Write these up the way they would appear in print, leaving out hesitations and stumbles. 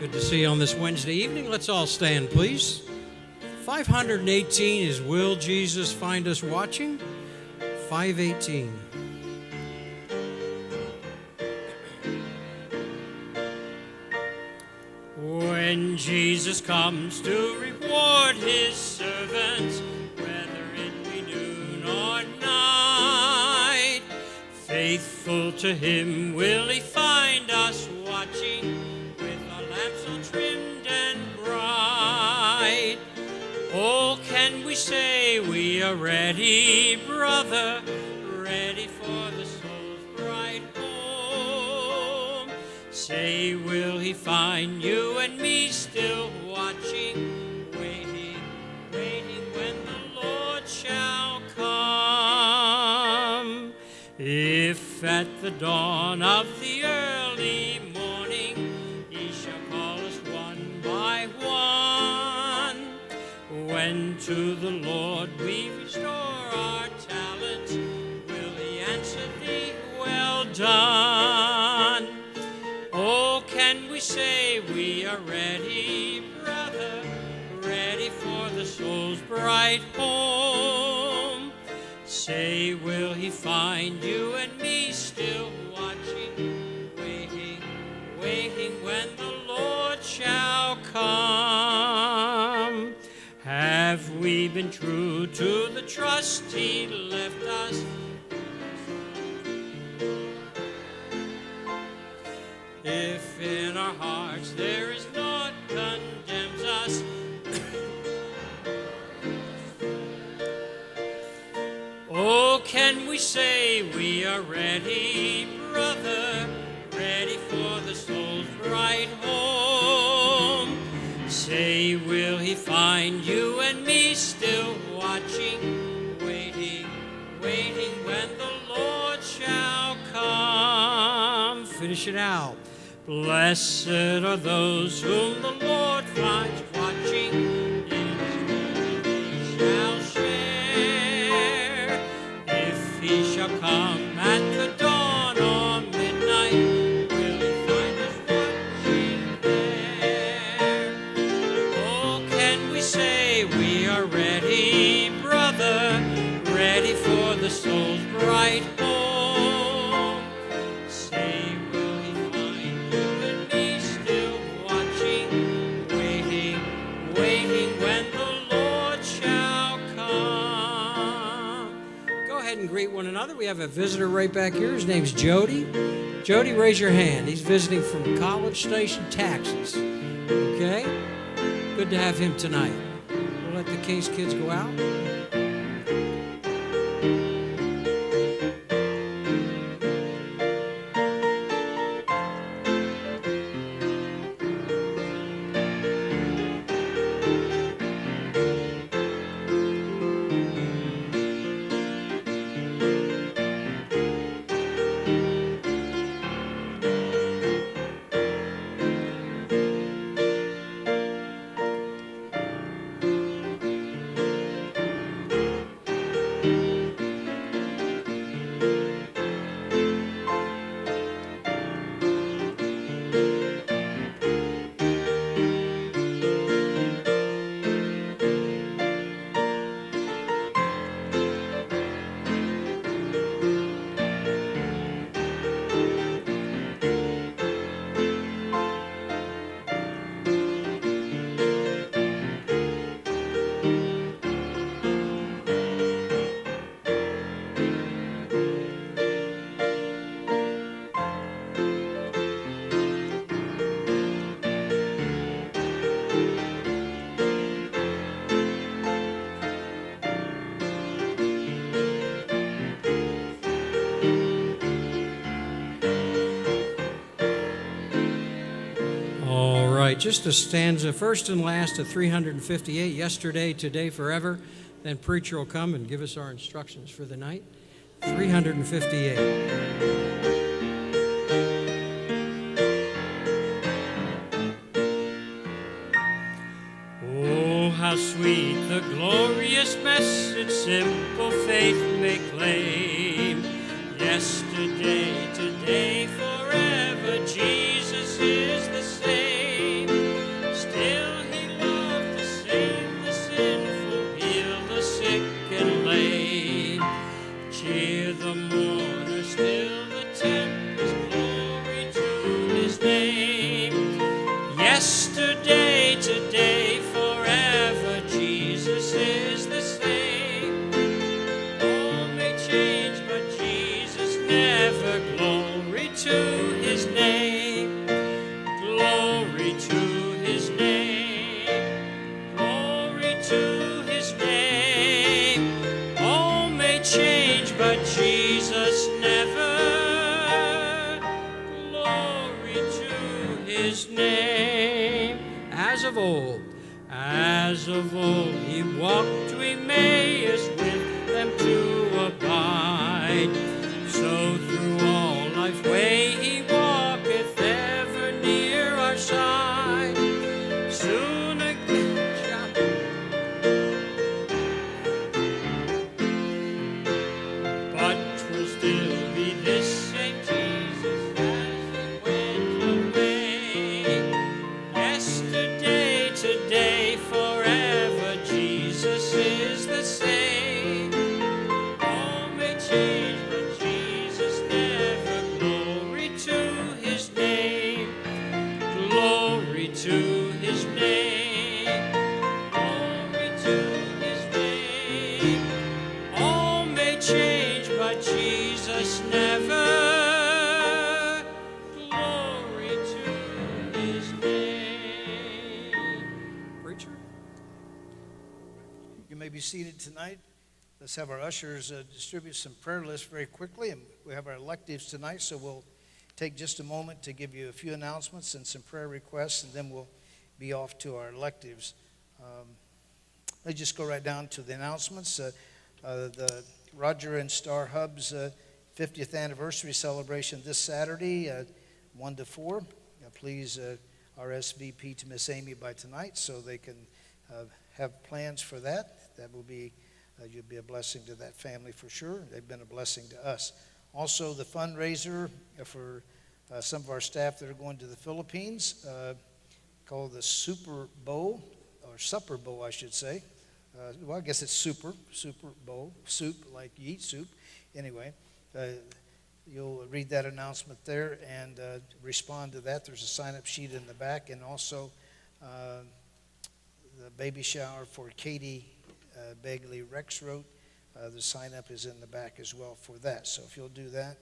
Good to see you on this Wednesday evening. Let's all stand, please. 518 is Will Jesus Find Us Watching? 518. When Jesus comes to reward his servants, whether it be noon or night, faithful to him will he find us watching, with our lamps all trimmed and bright. Oh, can we say we are ready, brother, ready for the soul's bright home? Say, will he find you and me still watching, waiting, waiting when the Lord shall come? If at the dawn of the early morning he shall call us one by one, when to the Lord we restore our talents, will he answer thee, well done? Oh, can we say we are ready, brother, ready for the soul's bright home? Say, will he find you and me still watching, waiting, waiting when the Lord shall come? Have we been true to the trust he left us? If in our hearts there is naught condemns us, oh, can we say we are ready, brother, ready for the soul's bright home? Say, will he find you and me still watching, waiting, waiting when the Lord shall come? Finish it out. Blessed are those whom the Lord finds watching, in his glory they shall share. If he shall come at the dawn or midnight, will he find us watching there? Oh, can we say we are ready, brother, ready for the soul's bright home? Say, will he find you and me still watching, waiting, waiting when the Lord shall come? Go ahead and greet one another. We have a visitor right back here. His name's Jody. Jody, raise your hand. He's visiting from College Station, Texas. Okay? Good to have him tonight. We'll let the Case kids go out. Just a stanza, first and last of 358, yesterday, today, forever. Then preacher will come and give us our instructions for the night. 358. Oh, how sweet the glorious message simple faith may claim. Yesterday, today, forever, Jesus is the same. his name. As of old he walked to Emmaus with them to abide. So through all life's way he walketh, ever near our side. Soon again but 'twill still be this same Jesus as he went away. Yesterday, today, forever, Jesus is the same. All may change, but Jesus never. Glory to his name. Glory to his name. Glory to his name. All may change, but Jesus never. Glory to his name. Preacher? You may be seated tonight. Let's have our ushers distribute some prayer lists very quickly. And we have our electives tonight, so we'll take just a moment to give you a few announcements and some prayer requests, and then we'll be off to our electives. Let's just go right down to the announcements. The Roger and Star Hub's 50th anniversary celebration this Saturday, 1 to 4. Please RSVP to Miss Amy by tonight so they can have plans for that. That will be, you'll be a blessing to that family for sure. They've been a blessing to us. Also, the fundraiser for some of our staff that are going to the Philippines, called the Super Bowl, or Supper Bowl, I should say. Well, I guess it's Super Bowl, soup, like you eat soup. Anyway, you'll read that announcement there and respond to that. There's a sign-up sheet in the back, and also the baby shower for Katie Begley Rexroth. The sign-up is in the back as well for that. So if you'll do that,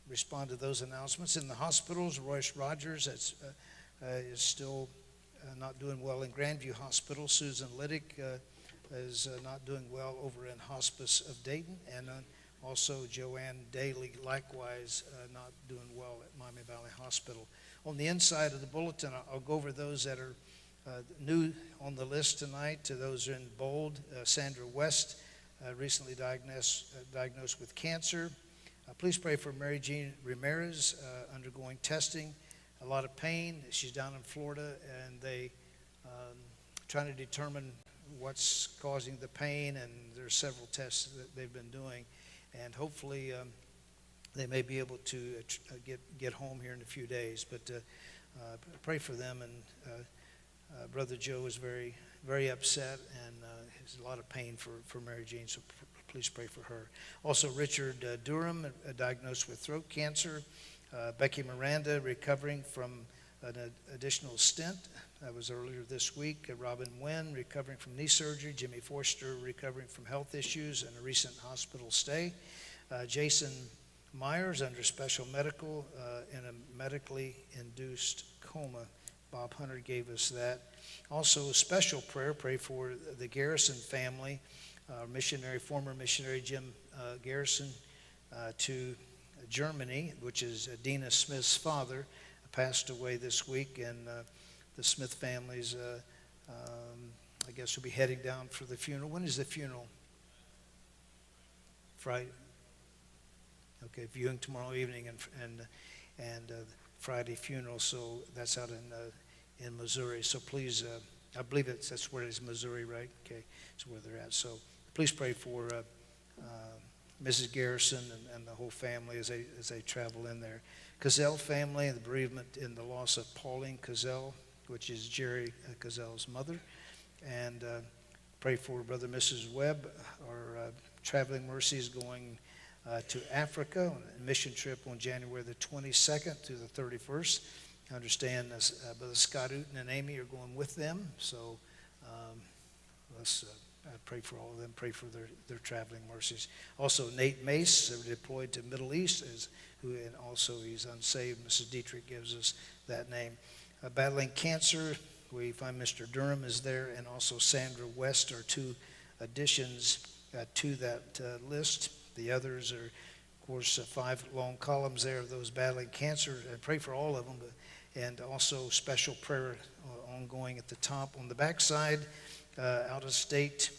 respond to those announcements. In the hospitals, Royce Rogers is still not doing well in Grandview Hospital. Susan Liddick is not doing well over in Hospice of Dayton. And also Joanne Daly, likewise, not doing well at Miami Valley Hospital. On the inside of the bulletin, I'll go over those that are new on the list tonight. To those in bold, Sandra West, recently diagnosed with cancer. Please pray for Mary Jean Ramirez, undergoing testing. A lot of pain. She's down in Florida, and they trying to determine what's causing the pain, and there's several tests that they've been doing, and hopefully they may be able to get home here in a few days. But pray for them, and Brother Joe is very, very upset, and has a lot of pain for Mary Jean, so please pray for her. Also, Richard Durham, diagnosed with throat cancer. Becky Miranda, recovering from an additional stent. That was earlier this week. Robin Wynn, recovering from knee surgery. Jimmy Forster, recovering from health issues and a recent hospital stay. Jason Myers, under special medical in a medically induced coma. Bob Hunter gave us that. Also, a special prayer, pray for the Garrison family. Former missionary Jim Garrison to Germany, which is Dina Smith's father, passed away this week, and the Smith families, I guess, will be heading down for the funeral. When is the funeral? Friday. Okay, viewing tomorrow evening, and Friday funeral. So that's out in Missouri. So please, I believe that's where it is, Missouri, right? Okay, that's where they're at. So please pray for Mrs. Garrison and the whole family as they travel in there. Cazell family and the bereavement in the loss of Pauline Cazell, which is Jerry Cazell's mother. And pray for Brother and Mrs. Webb, our traveling mercies going to Africa on a mission trip on January the 22nd through the 31st. I understand Brother Scott Uten and Amy are going with them. So let's pray for all of them, pray for their traveling mercies. Also, Nate Mace, deployed to Middle East, and also he's unsaved. Mrs. Dietrich gives us that name. Battling cancer, we find Mr. Durham is there, and also Sandra West are two additions to that list. The others are course, 5 long columns there of those battling cancer. And pray for all of them, and also special prayer ongoing at the top. On the back side, out-of-state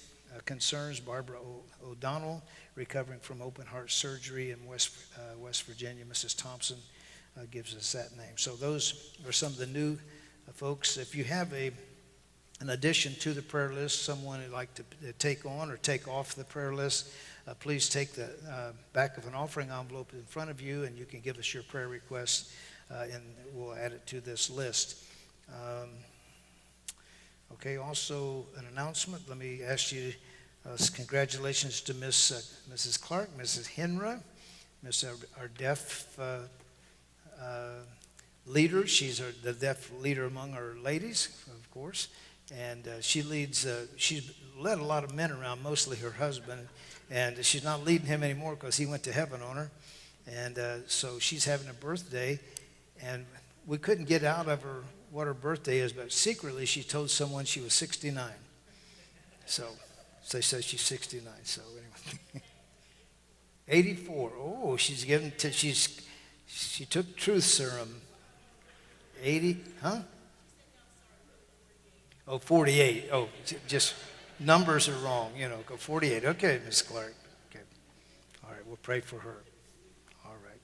concerns, Barbara O'Donnell, recovering from open heart surgery in West Virginia. Mrs. Thompson gives us that name. So those are some of the new folks. If you have an addition to the prayer list, someone would like to take on or take off the prayer list, please take the back of an offering envelope in front of you, and you can give us your prayer request, and we'll add it to this list. Okay, also an announcement. Let me ask you, congratulations to Mrs. Clark, Mrs. Henra, our deaf leader. She's the deaf leader among our ladies, of course. And she's led a lot of men around, mostly her husband. And she's not leading him anymore because he went to heaven on her. And so she's having a birthday. And we couldn't get out of her what her birthday is, but secretly she told someone she was 69. So they say she's 69. So anyway, 84. Oh, she took truth serum. 80, huh? Oh, 48. Oh, just numbers are wrong. Go 48. Okay, Miss Clark. Okay. All right, we'll pray for her. All right.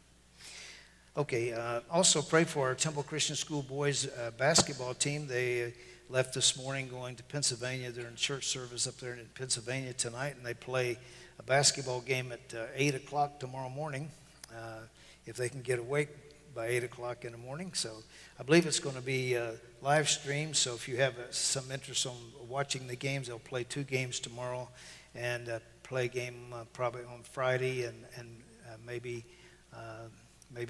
Okay, also pray for our Temple Christian School boys basketball team. They left this morning going to Pennsylvania. They're in church service up there in Pennsylvania tonight, and they play a basketball game at 8 o'clock tomorrow morning, if they can get awake by 8 o'clock in the morning. So I believe it's going to be live streamed. So if you have some interest on watching the games, they'll play 2 games tomorrow and play a game probably on Friday and maybe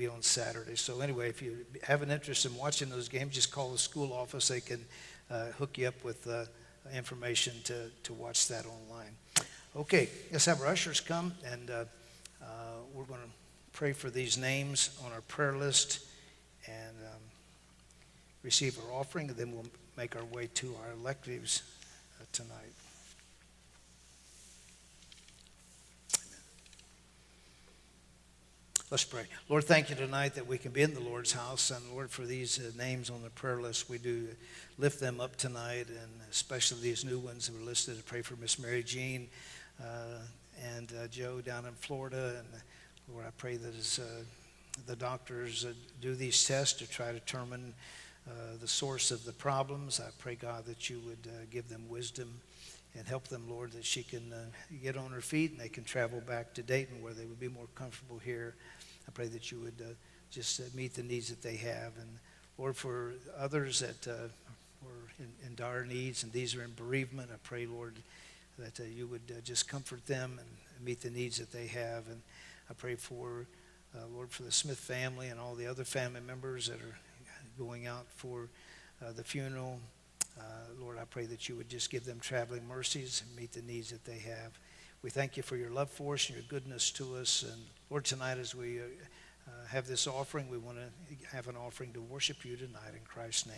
on Saturday. So anyway, if you have an interest in watching those games, just call the school office. They can hook you up with information to watch that online. Okay, let's have our ushers come, and we're going to pray for these names on our prayer list and receive our offering, and then we'll make our way to our electives tonight. Amen. Let's pray. Lord, thank you tonight that we can be in the Lord's house, and Lord, for these names on the prayer list, we do lift them up tonight, and especially these new ones that were listed. I pray for Miss Mary Jean and Joe down in Florida, and Lord, I pray that as the doctors do these tests to try to determine the source of the problems, I pray, God, that you would give them wisdom and help them, Lord, that she can get on her feet and they can travel back to Dayton where they would be more comfortable here. I pray that you would just meet the needs that they have. And, Lord, for others that were in dire needs and these are in bereavement, I pray, Lord, that you would just comfort them and meet the needs that they have. And I pray for, Lord, for the Smith family and all the other family members that are going out for the funeral. Lord, I pray that you would just give them traveling mercies and meet the needs that they have. We thank you for your love for us and your goodness to us. And Lord, tonight as we have this offering, we want to have an offering to worship you tonight in Christ's name.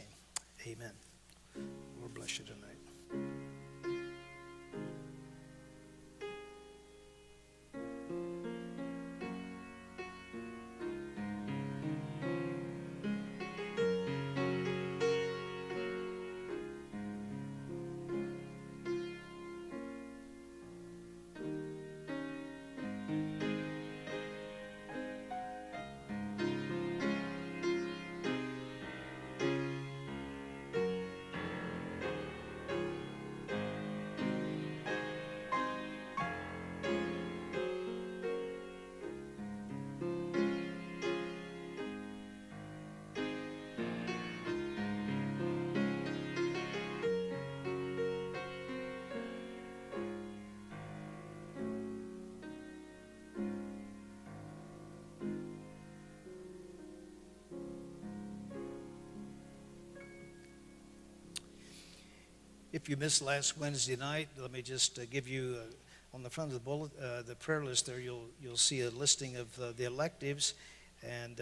Amen. Lord bless you tonight. If you missed last Wednesday night, let me just give you on the front of the bullet, the prayer list there. You'll see a listing of the electives, and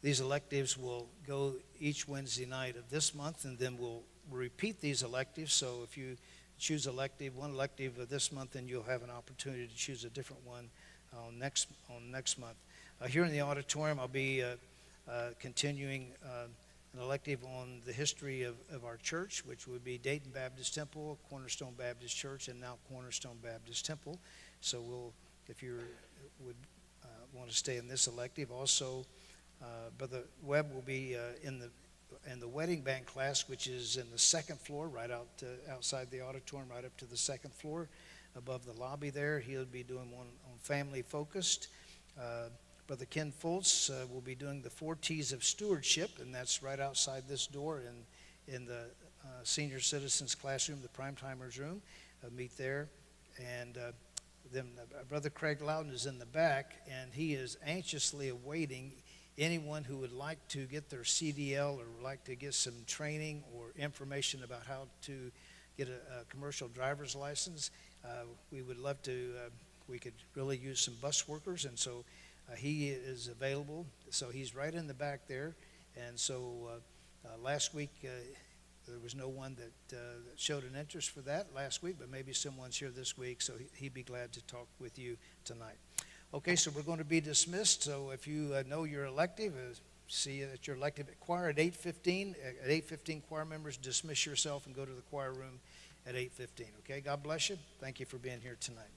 these electives will go each Wednesday night of this month, and then we'll repeat these electives. So if you choose one elective this month, then you'll have an opportunity to choose a different one on next month. Here in the auditorium, I'll be continuing an elective on the history of our church, which would be Dayton Baptist Temple, Cornerstone Baptist Church, and now Cornerstone Baptist Temple. So if you would want to stay in this elective. Also, Brother Webb will be in the wedding band class, which is in the second floor, right outside the auditorium, right up to the second floor, above the lobby there. He'll be doing one on family focused. Brother Ken Fultz will be doing the 4 T's of stewardship, and that's right outside this door in the senior citizens classroom, the prime-timers room. Meet there. And then Brother Craig Loudon is in the back, and he is anxiously awaiting anyone who would like to get their CDL or like to get some training or information about how to get a commercial driver's license. We would love to, we could really use some bus workers, and so he is available. So he's right in the back there. And so last week, there was no one that showed an interest for that last week, but maybe someone's here this week, so he'd be glad to talk with you tonight. Okay, so we're going to be dismissed. So if you know your elective, see that you're elective at choir at 8:15. At 8:15, choir members, dismiss yourself and go to the choir room at 8:15. Okay, God bless you. Thank you for being here tonight.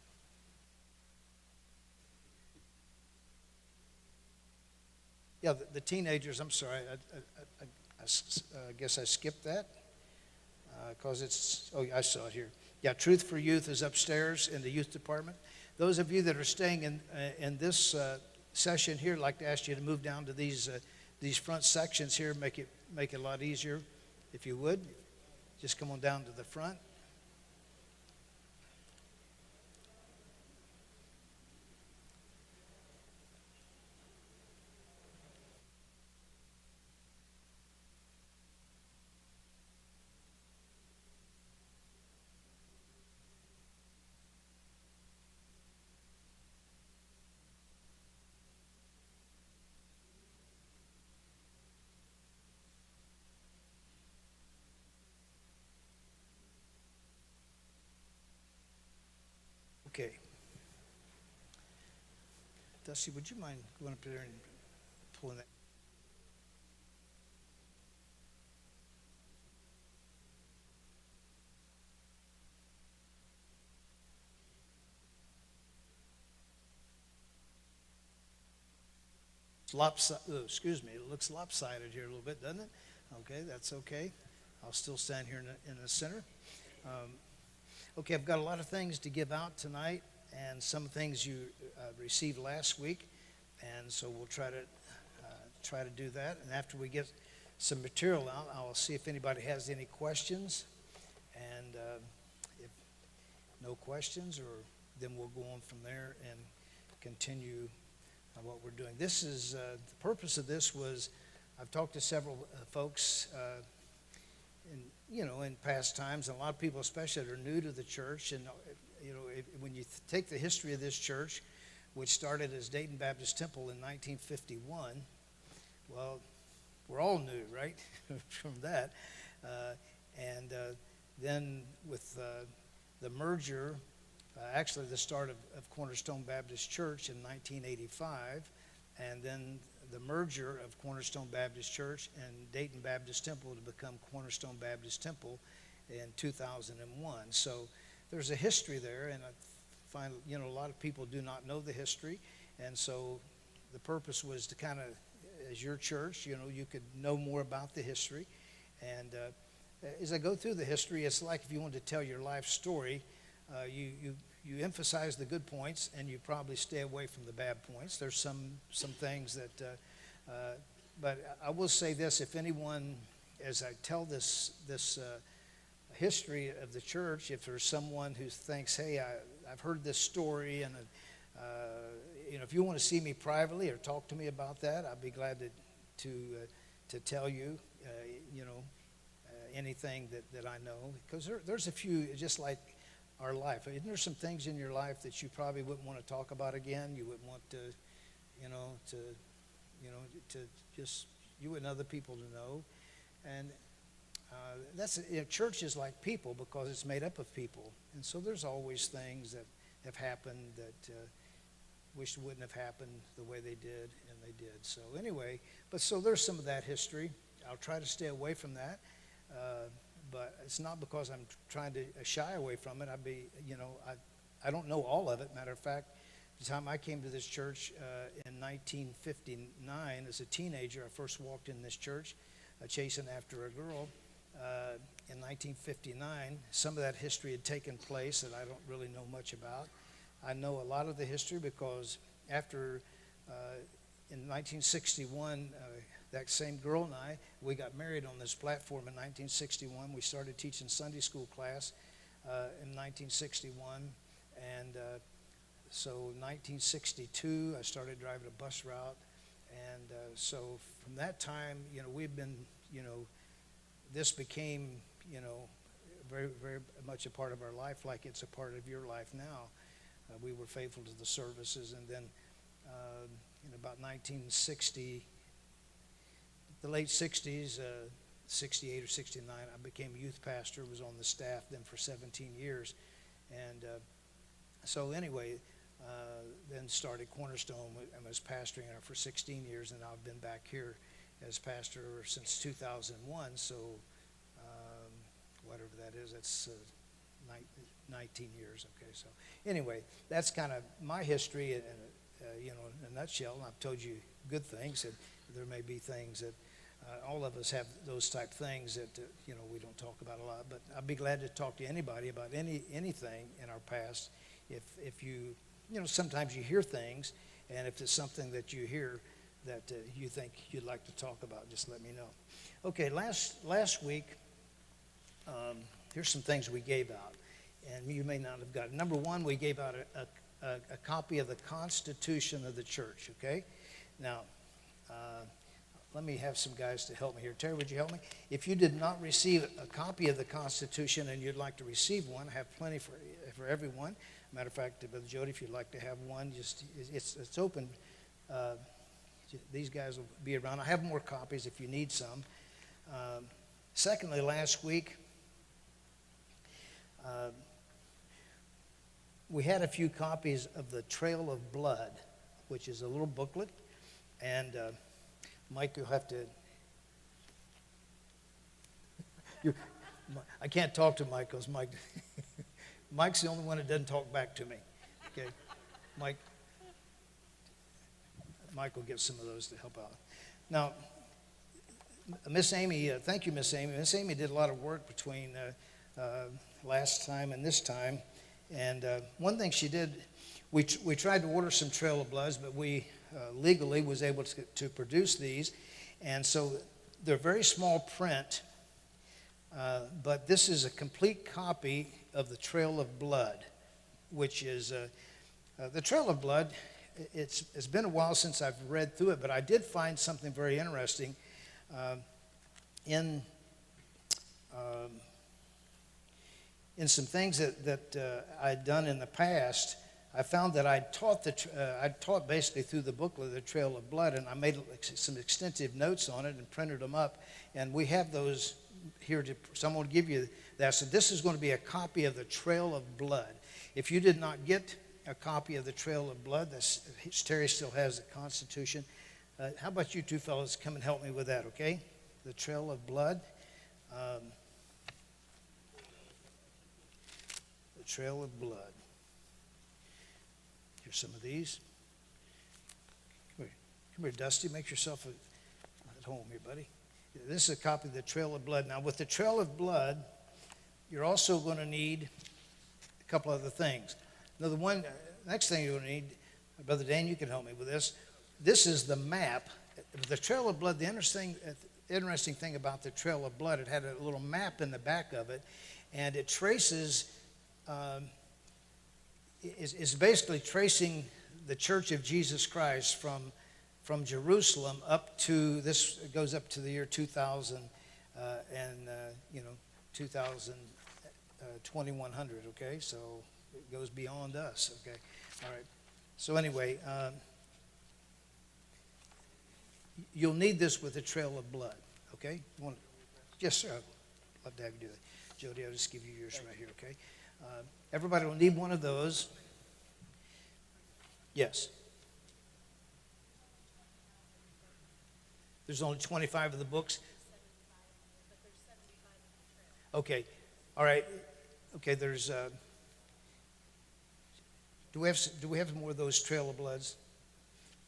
Yeah, the teenagers, I'm sorry, I guess I skipped that because I saw it here. Yeah, Truth for Youth is upstairs in the youth department. Those of you that are staying in this session here, I'd like to ask you to move down to these front sections here, make it a lot easier, if you would. Just come on down to the front. Okay. Dusty, would you mind going up there and pulling that? Excuse me, it looks lopsided here a little bit, doesn't it? Okay, that's okay. I'll still stand here in the center. Okay, I've got a lot of things to give out tonight, and some things you received last week, and so we'll try to do that. And after we get some material out, I'll see if anybody has any questions, and if no questions, then we'll go on from there and continue what we're doing. This is the purpose of this was I've talked to several folks. In past times, and a lot of people, especially that are new to the church, and when you take the history of this church, which started as Dayton Baptist Temple in 1951, well, we're all new, right, from that, and then with the merger, actually the start of Cornerstone Baptist Church in 1985, and then the merger of Cornerstone Baptist Church and Dayton Baptist Temple to become Cornerstone Baptist Temple in 2001. So there's a history there, and I find a lot of people do not know the history, and so the purpose was to kind of, as your church, you could know more about the history. And as I go through the history, it's like if you wanted to tell your life story, you emphasize the good points, and you probably stay away from the bad points. There's some things that, but I will say this: if anyone, as I tell this history of the church, if there's someone who thinks, hey, I've heard this story, and if you want to see me privately or talk to me about that, I'd be glad to tell you, anything that I know, because there's a few, just like our life. Isn't there some things in your life that you probably wouldn't want to talk about again? You wouldn't want to, to just, you and other people to know. And that's, church is like people because it's made up of people. And so there's always things that have happened that wish wouldn't have happened the way they did. they did. So anyway, but so there's some of that history. I'll try to stay away from that, but it's not because I'm trying to shy away from it. I don't know all of it. Matter of fact, the time I came to this church in 1959 as a teenager, I first walked in this church chasing after a girl. In 1959, some of that history had taken place that I don't really know much about. I know a lot of the history because after, in 1961, that same girl and we got married on this platform in 1961. We started teaching Sunday school class in 1961, and so in 1962, I started driving a bus route, and so from that time, we've been, this became, very, very much a part of our life, like it's a part of your life now. We were faithful to the services, and then in about 1960, the late 60s, 68 or 69, I became a youth pastor, was on the staff then for 17 years, and so anyway, then started Cornerstone and was pastoring for 16 years, and I've been back here as pastor since 2001, so whatever that is, that's 19 years, okay, so anyway, that's kind of my history in a nutshell, and I've told you good things, and there may be things that all of us have those type things that, we don't talk about a lot, but I'd be glad to talk to anybody about anything in our past. If you, sometimes you hear things, and if it's something that you hear that you think you'd like to talk about, just let me know. Okay, last week, here's some things we gave out, and you may not have gotten. Number one, we gave out a copy of the Constitution of the church, okay? Now, let me have some guys to help me here. Terry, would you help me? If you did not receive a copy of the Constitution and you'd like to receive one, I have plenty for everyone. Matter of fact, Brother Jody, if you'd like to have one, it's open. These guys will be around. I have more copies if you need some. Secondly, last week, we had a few copies of the Trail of Blood, which is a little booklet, and Mike, you'll have to. I can't talk to Mike because Mike's the only one that doesn't talk back to me. Okay, Mike will get some of those to help out. Now, Miss Amy, thank you, Miss Amy. Miss Amy did a lot of work between last time and this time, and one thing she did, we tried to order some Trail of Bloods, but we legally was able to produce these, and so they're very small print, but this is a complete copy of the Trail of Blood, which is the Trail of Blood. It's been a while since I've read through it, but I did find something very interesting in some things that I'd done in the past. I found that I'd taught basically through the booklet, The Trail of Blood, and I made some extensive notes on it and printed them up. And we have those here. Someone will give you that. So this is going to be a copy of The Trail of Blood. If you did not get a copy of The Trail of Blood, Terry still has the Constitution. How about you two fellows come and help me with that, okay? The Trail of Blood. The Trail of Blood. Here's some of these. Come here, Dusty. Make yourself at home here, buddy. This is a copy of the Trail of Blood. Now, with the Trail of Blood, you're also going to need a couple other things. Now, next thing you're going to need, Brother Dan, you can help me with this. This is the map. The Trail of Blood, the interesting thing about the Trail of Blood, it had a little map in the back of it, and it traces... is basically tracing the Church of Jesus Christ from Jerusalem up to this. It goes up to the year 2000 2100. Okay, so it goes beyond us. Okay, all right. So anyway, you'll need this with the Trail of Blood. Okay, yes, sir. I'd love to have you do that. Jody, I'll just give you yours right here. Okay. Everybody will need one of those. Yes. There's only 25 of the books? Okay. All right. Okay, there's... do we have more of those Trail of Bloods?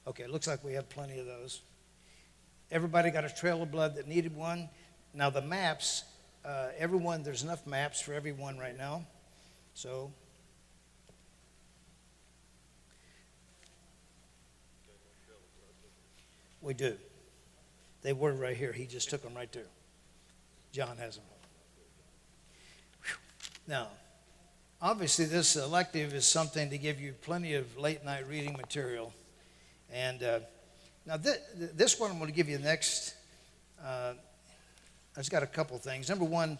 Okay, it looks like we have plenty of those. Everybody got a Trail of Blood that needed one. Now the maps, there's enough maps for everyone right now. So... we do. They were right here. He just took them right there. John has them. Whew. Now, obviously this elective is something to give you plenty of late night reading material. And now this one I'm going to give you next. I just got a couple things. Number one,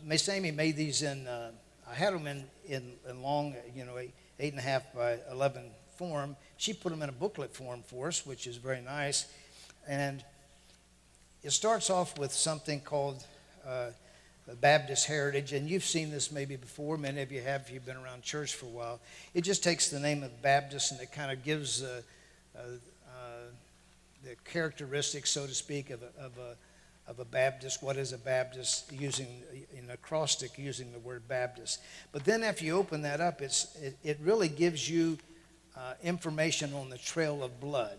Miss Amy made these in, I had them in long, 8.5 by 11 form. She put them in a booklet form for us, which is very nice. And it starts off with something called Baptist Heritage, and you've seen this maybe before. Many of you have if you've been around church for a while. It just takes the name of Baptist and it kind of gives the characteristics, so to speak, of a Baptist. What is a Baptist? Using an acrostic, using the word Baptist. But then after you open that up, it really gives you information on the Trail of Blood.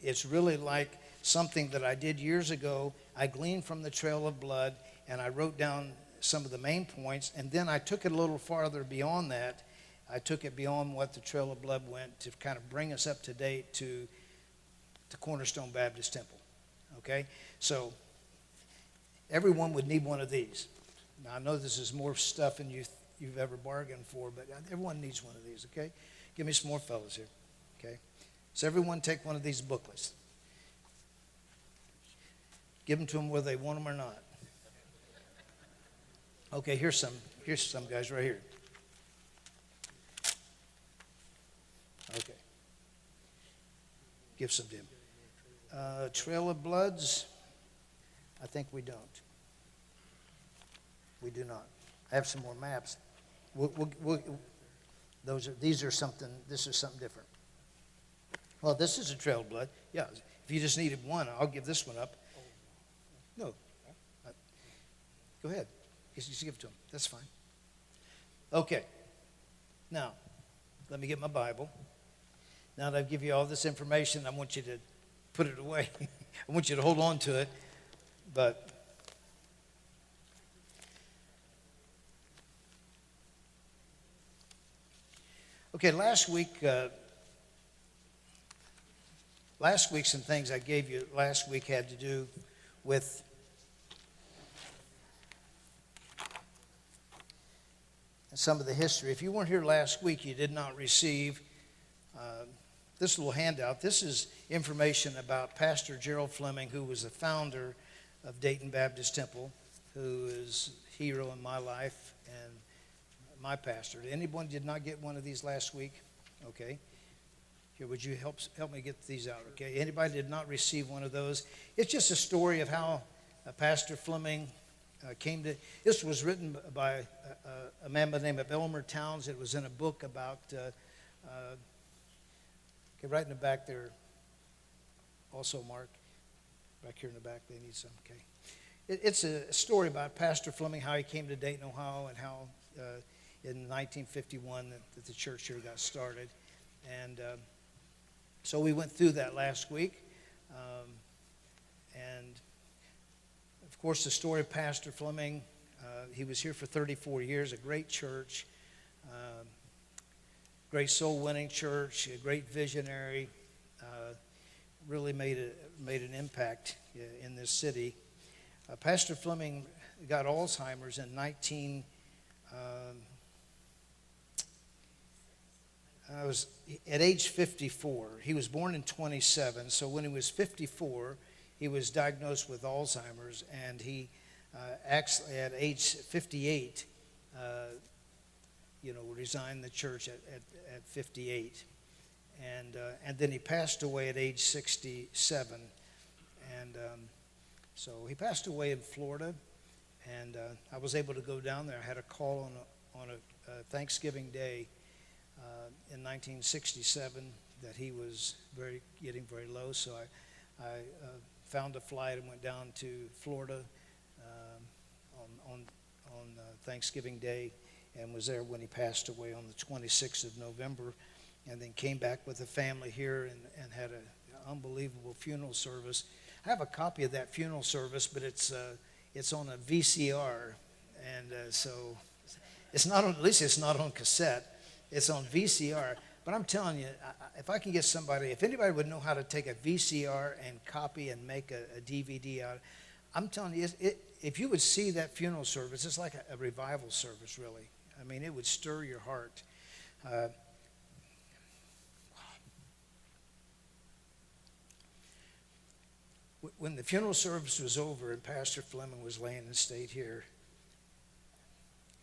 It's really like something that I did years ago. I gleaned from the Trail of Blood, and I wrote down some of the main points, and then I took it a little farther beyond that. I took it beyond what the Trail of Blood went to kind of bring us up to date to the Cornerstone Baptist Temple. Okay? So everyone would need one of these. Now, I know this is more stuff than you've ever bargained for, but everyone needs one of these, okay? Give me some more fellas here, okay? So everyone take one of these booklets. Give them to them whether they want them or not. Okay, here's some guys right here. Okay. Give some to him. Trail of Bloods, I think we don't. We do not. I have some more maps. This is something different. Well, this is a Trail of Blood. Yeah, if you just needed one, I'll give this one up. No. Go ahead. Just give it to him. That's fine. Okay. Now, let me get my Bible. Now that I've given you all this information, I want you to put it away. I want you to hold on to it. But okay, last week some things I gave you last week had to do with some of the history. If you weren't here last week, you did not receive this little handout. This is information about Pastor Gerald Fleming, who was the founder of Dayton Baptist Temple, who is a hero in my life and my pastor. Anyone did not get one of these last week? Okay. Here, would you help me get these out? Okay. Anybody did not receive one of those? It's just a story of how Pastor Fleming came to. This was written by a man by the name of Elmer Towns. It was in a book about. Okay, right in the back there. Also, Mark, back here in the back, they need some. Okay. It's a story about Pastor Fleming, how he came to Dayton, Ohio, and how in 1951 that the church here got started. And so we went through that last week. And, of course, the story of Pastor Fleming, he was here for 34 years, a great church, great soul-winning church, a great visionary, really made an impact in this city. Pastor Fleming got Alzheimer's in at age 54. He was born in 27, so when he was 54, he was diagnosed with Alzheimer's, and he actually at age 58, resigned the church at 58, and then he passed away at age 67, and so he passed away in Florida, and I was able to go down there. I had a call on a Thanksgiving Day in 1967 that he was getting very low, so I found a flight and went down to Florida on Thanksgiving Day, and was there when he passed away on the 26th of November, and then came back with the family here and had an unbelievable funeral service. I have a copy of that funeral service, but it's on a VCR, and so it's not on, at least it's not on cassette. It's on VCR. But I'm telling you, if I can get somebody, if anybody would know how to take a VCR and copy and make a DVD out, I'm telling you, if you would see that funeral service, it's like a revival service, really. I mean, it would stir your heart. When the funeral service was over and Pastor Fleming was laying in state here,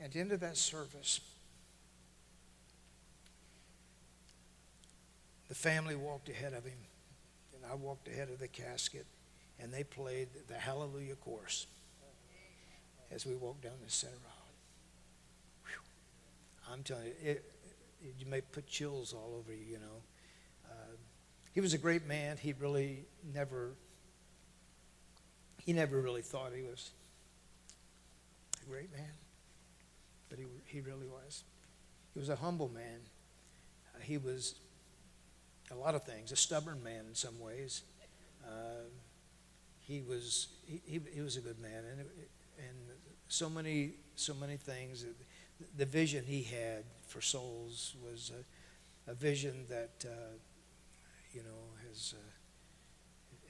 at the end of that service, the family walked ahead of him, and I walked ahead of the casket, and they played the Hallelujah chorus as we walked down the center aisle. Whew. I'm telling you, you may put chills all over you, you know. He was a great man. He never really thought he was a great man, but he really was. He was a humble man. He was a lot of things, a stubborn man in some ways. He was a good man, and so many things. The vision he had for souls was a vision that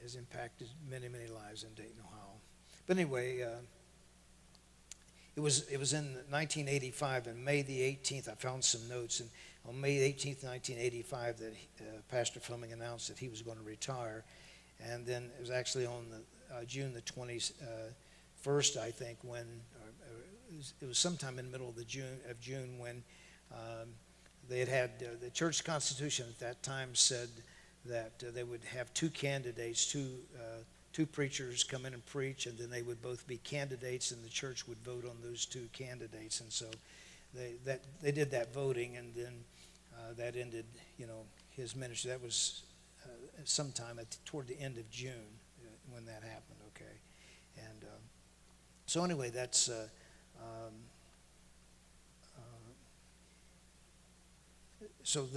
has impacted many lives in Dayton, Ohio. But anyway, it was in 1985, and May the 18th. I found some notes, and on May 18th, 1985, that Pastor Fleming announced that he was going to retire. And then it was actually on June the 21st, I think, when it was sometime in the middle of June when they had the church constitution at that time said that they would have two candidates, two preachers come in and preach, and then they would both be candidates, and the church would vote on those two candidates. And so they did that voting, and then that ended, his ministry. That was sometime toward the end of June when that happened. Okay, and so anyway, that's. So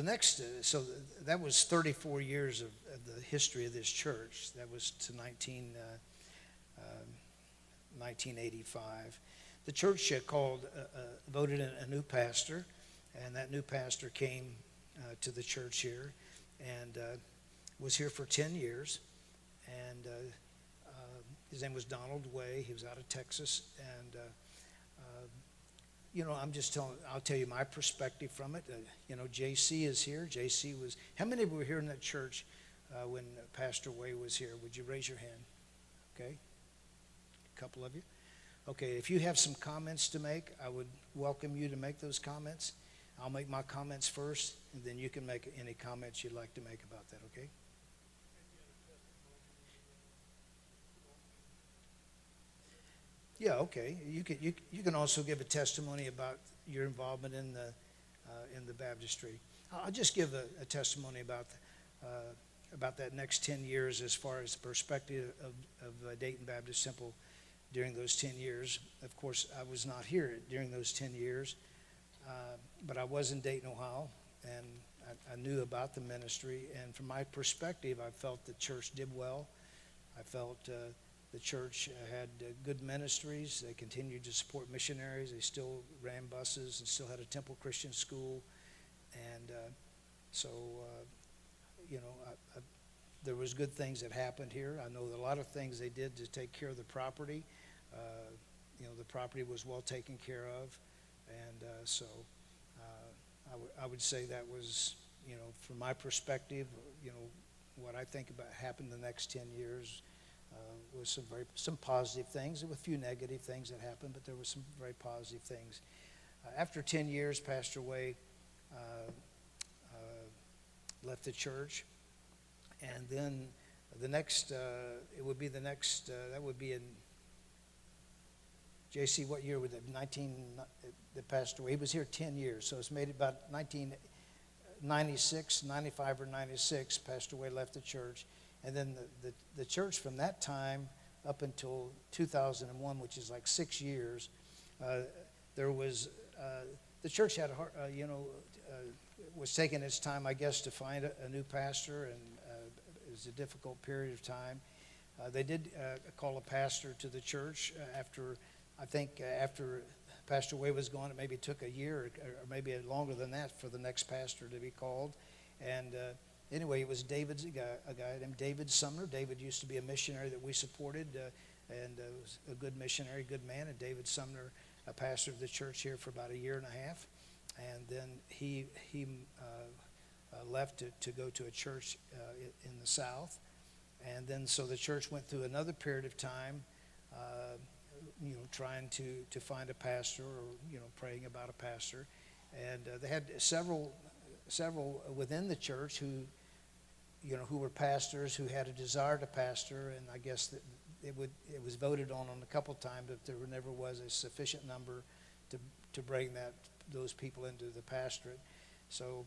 that was 34 years of the history of this church. That was to 1985. The church voted in a new pastor, and that new pastor came to the church here and was here for 10 years. And his name was Donald Way. He was out of Texas, and I'll tell you my perspective from it. JC is here. JC was, how many were here in that church when Pastor Way was here? Would you raise your hand? Okay. A couple of you. Okay, if you have some comments to make, I would welcome you to make those comments. I'll make my comments first, and then you can make any comments you'd like to make about that, okay? Yeah, okay. You can also give a testimony about your involvement in the baptistry. I'll just give a testimony about that next 10 years as far as the perspective of Dayton Baptist Temple during those 10 years. Of course, I was not here during those 10 years, but I was in Dayton, Ohio, and I knew about the ministry. And from my perspective, I felt the church did well. I felt the church had good ministries. They continued to support missionaries. They still ran buses and still had a Temple Christian school. And there was good things that happened here. I know a lot of things they did to take care of the property. The property was well taken care of. And I would say that was, from my perspective, what I think about happened the next 10 years. Was some positive things. There were a few negative things that happened, but there were some very positive things. After 10 years, Pastor Way left the church, and then the next, that would be in, JC, what year was it? That Pastor Way, he was here 10 years, so it's made about 1996, 95 or 96, Pastor Way left the church. And then the church from that time up until 2001, which is like 6 years, there was the church had was taking its time, I guess, to find a new pastor, and it was a difficult period of time. They did call a pastor to the church after Pastor Way was gone. It maybe took a year or maybe longer than that for the next pastor to be called. And anyway, it was a guy named David Sumner. David used to be a missionary that we supported, and was a good missionary, good man. And David Sumner, a pastor of the church here for about a year and a half. And then he left to go to a church in the South. And then so the church went through another period of time, trying to find a pastor, or praying about a pastor. And they had several within the church who were pastors, who had a desire to pastor. And I guess that it was voted on a couple times, but there never was a sufficient number to bring those people into the pastorate. So,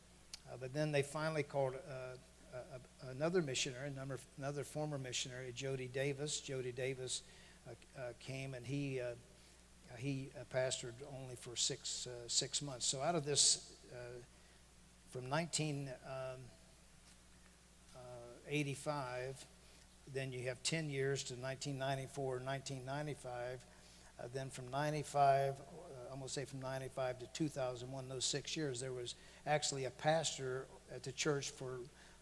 but then they finally called another missionary, another former missionary, Jody Davis. Jody Davis came, and he pastored only for six months. So out of this, from 1985, then you have 10 years to 1994, 1995. Then from 95, I'm going to say from 95 to 2001, those 6 years, there was actually a pastor at the church for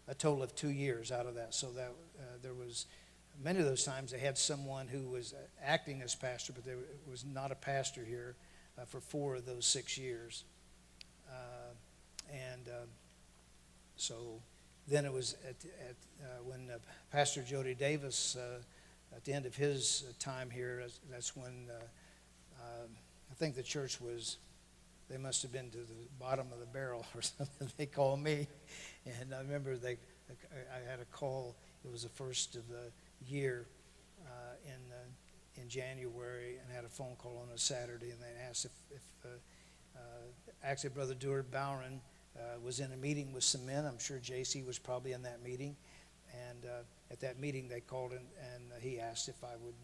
a total of 2 years out of that. So that there was many of those times they had someone who was acting as pastor, but there was not a pastor here for 4 of those 6 years. So then it was when Pastor Jody Davis, at the end of his time here, that's when I think the church they must have been to the bottom of the barrel or something. They called me, and I remember I had a call. It was the first of the year in January, and had a phone call on a Saturday, and they asked if actually Brother Deward Bowron was in a meeting with some men. I'm sure JC was probably in that meeting, and at that meeting they called and he asked if I would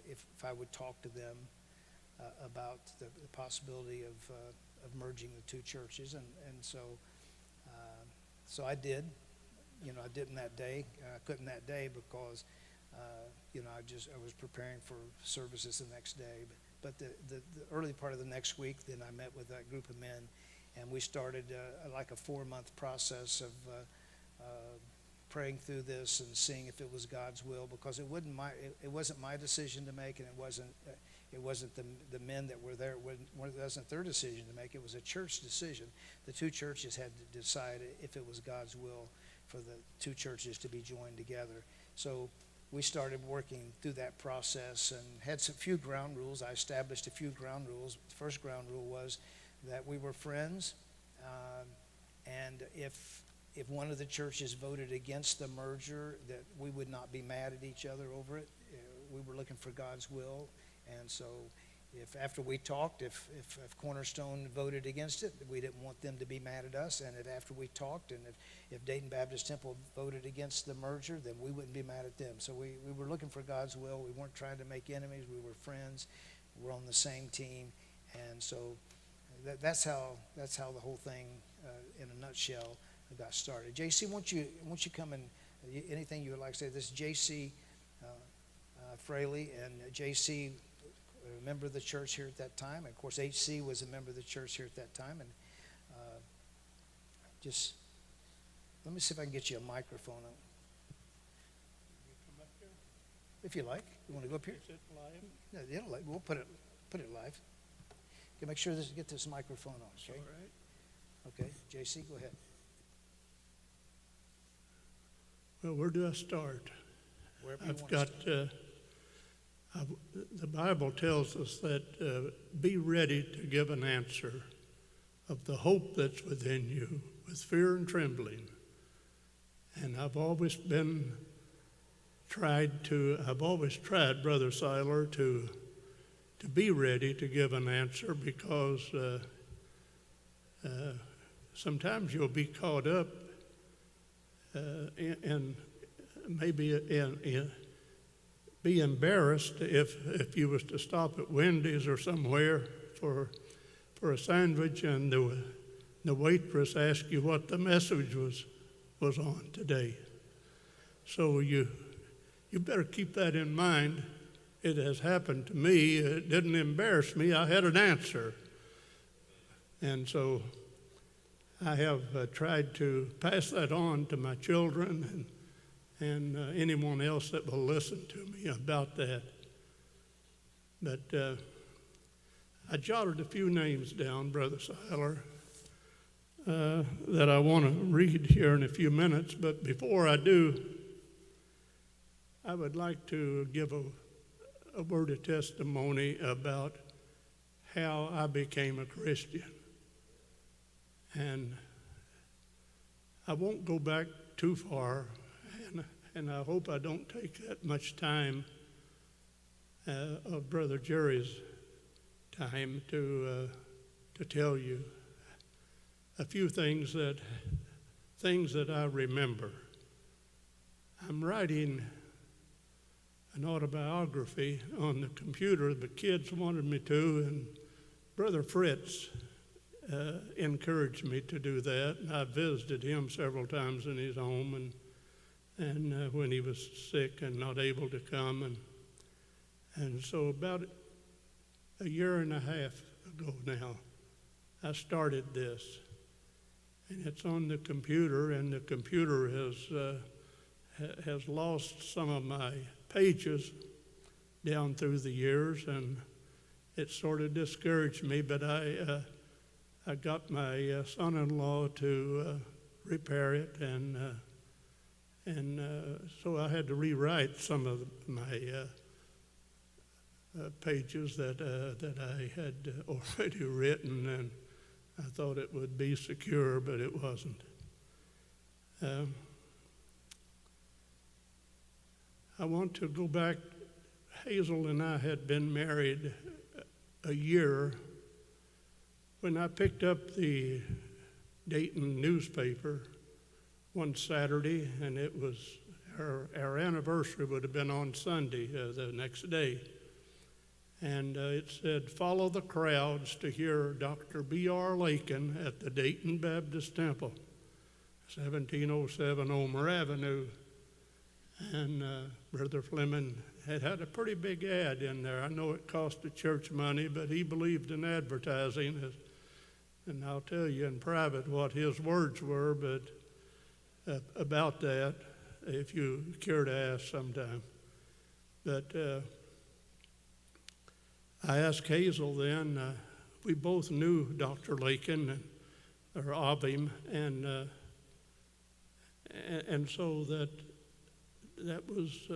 if I would talk to them about the possibility of merging the two churches, and so I did. I didn't that day. I couldn't that day because I was preparing for services the next day. But the early part of the next week, then I met with that group of men, and we started like a 4-month process of praying through this and seeing if it was God's will, because it wasn't my decision to make, and it wasn't the men that were there. It wasn't their decision to make. It was a church decision. The two churches had to decide if it was God's will for the two churches to be joined together. So we started working through that process and had a few ground rules. I established a few ground rules. The first ground rule was that we were friends, and if one of the churches voted against the merger, that we would not be mad at each other over it. We were looking for God's will, and so if after we talked, if Cornerstone voted against it, we didn't want them to be mad at us. And if after we talked, and if Dayton Baptist Temple voted against the merger, then we wouldn't be mad at them. So we were looking for God's will. We weren't trying to make enemies. We were friends. We're on the same team, and so that's how the whole thing, in a nutshell, got started. JC, won't you come and anything you would like to say? This is JC Fraley, and JC, a member of the church here at that time. And of course, HC was a member of the church here at that time. And just let me see if I can get you a microphone. Come up here? If you like. You want to go up here? Is it live? No, we'll put it live. Okay, make sure get this microphone on. Okay. All right. Okay, JC, go ahead. Well, where do I start? Wherever you I've want got, to start. the Bible tells us that be ready to give an answer of the hope that's within you with fear and trembling. And I've always tried, Brother Seiler, to be ready to give an answer, because sometimes you'll be caught up and maybe be embarrassed if you was to stop at Wendy's or somewhere for a sandwich, and the waitress asked you what the message was on today. So you better keep that in mind. It has happened to me. It didn't embarrass me. I had an answer. And so I have tried to pass that on to my children and anyone else that will listen to me about that. But I jotted a few names down, Brother Seiler, that I want to read here in a few minutes. But before I do, I would like to give a word of testimony about how I became a Christian. And I won't go back too far, and I hope I don't take that much time of Brother Jerry's time to tell you a few things that I remember. I'm writing an autobiography on the computer. The kids wanted me to, and Brother Fritz encouraged me to do that. I visited him several times in his home, and when he was sick and not able to come, and so about a year and a half ago now, I started this, and it's on the computer, and the computer has lost some of my pages down through the years, and it sort of discouraged me, but I got my son-in-law to repair it, and so I had to rewrite some of my pages that I had already written, and I thought it would be secure, but it wasn't. I want to go back. Hazel and I had been married a year when I picked up the Dayton newspaper one Saturday, and it was our anniversary would have been on Sunday, the next day. And it said, "Follow the crowds to hear Dr. B.R. Lakin at the Dayton Baptist Temple, 1707 Omer Avenue." And Brother Fleming had a pretty big ad in there. I know it cost the church money, but he believed in advertising. And I'll tell you in private what his words were, but about that, if you care to ask sometime. But I asked Hazel then, we both knew Dr. Lakin, or of him, and so that was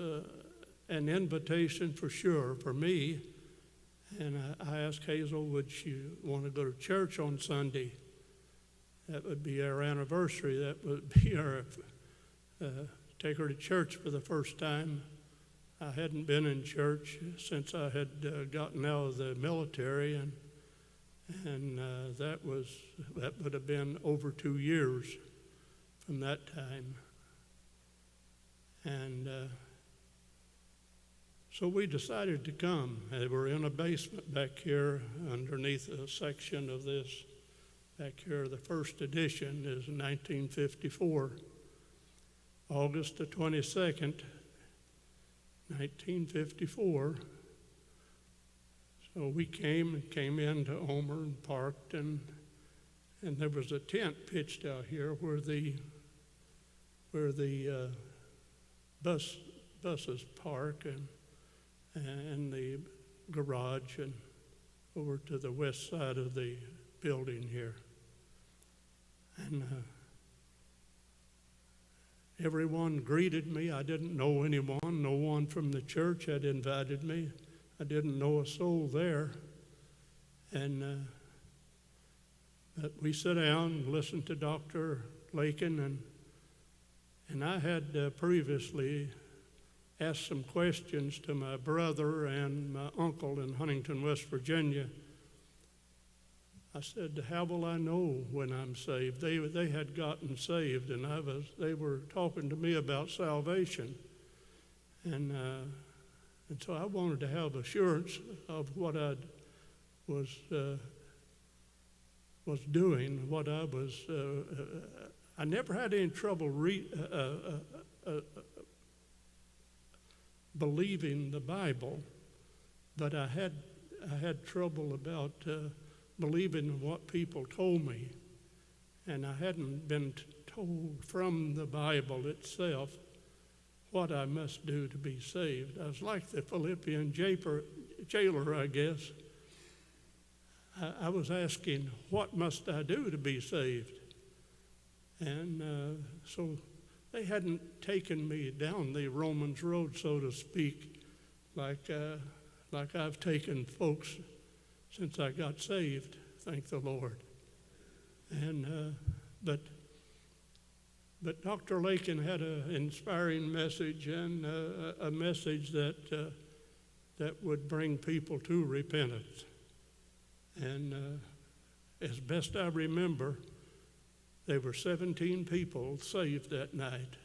an invitation for sure for me. And I asked Hazel, would she want to go to church on Sunday? That would be our anniversary. That would be our take her to church for the first time. I hadn't been in church since I had gotten out of the military, and that would have been over 2 years from that time. And so we decided to come. We're in a basement back here underneath a section of this. Back here, the first edition is 1954. August the 22nd, 1954. So we came into Omer and parked, and there was a tent pitched out here where the buses park, and the garage, and over to the west side of the building here. And everyone greeted me. I didn't know anyone. No one from the church had invited me. I didn't know a soul there. And but we sat down and listened to Dr. Lakin, and I had previously asked some questions to my brother and my uncle in Huntington, West Virginia, I said, how will I know when I'm saved? They had gotten saved, and they were talking to me about salvation. And so I wanted to have assurance of what I was doing, what I was. I never had any trouble believing the Bible, but I had trouble about believing what people told me, and I hadn't been told from the Bible itself what I must do to be saved. I was like the Philippian jailer, I guess. I was asking, what must I do to be saved? And so they hadn't taken me down the Romans road, so to speak, like I've taken folks since I got saved, thank the Lord. And but Dr. Lakin had an inspiring message, and a message that would bring people to repentance. And as best I remember, there were 17 people saved that night,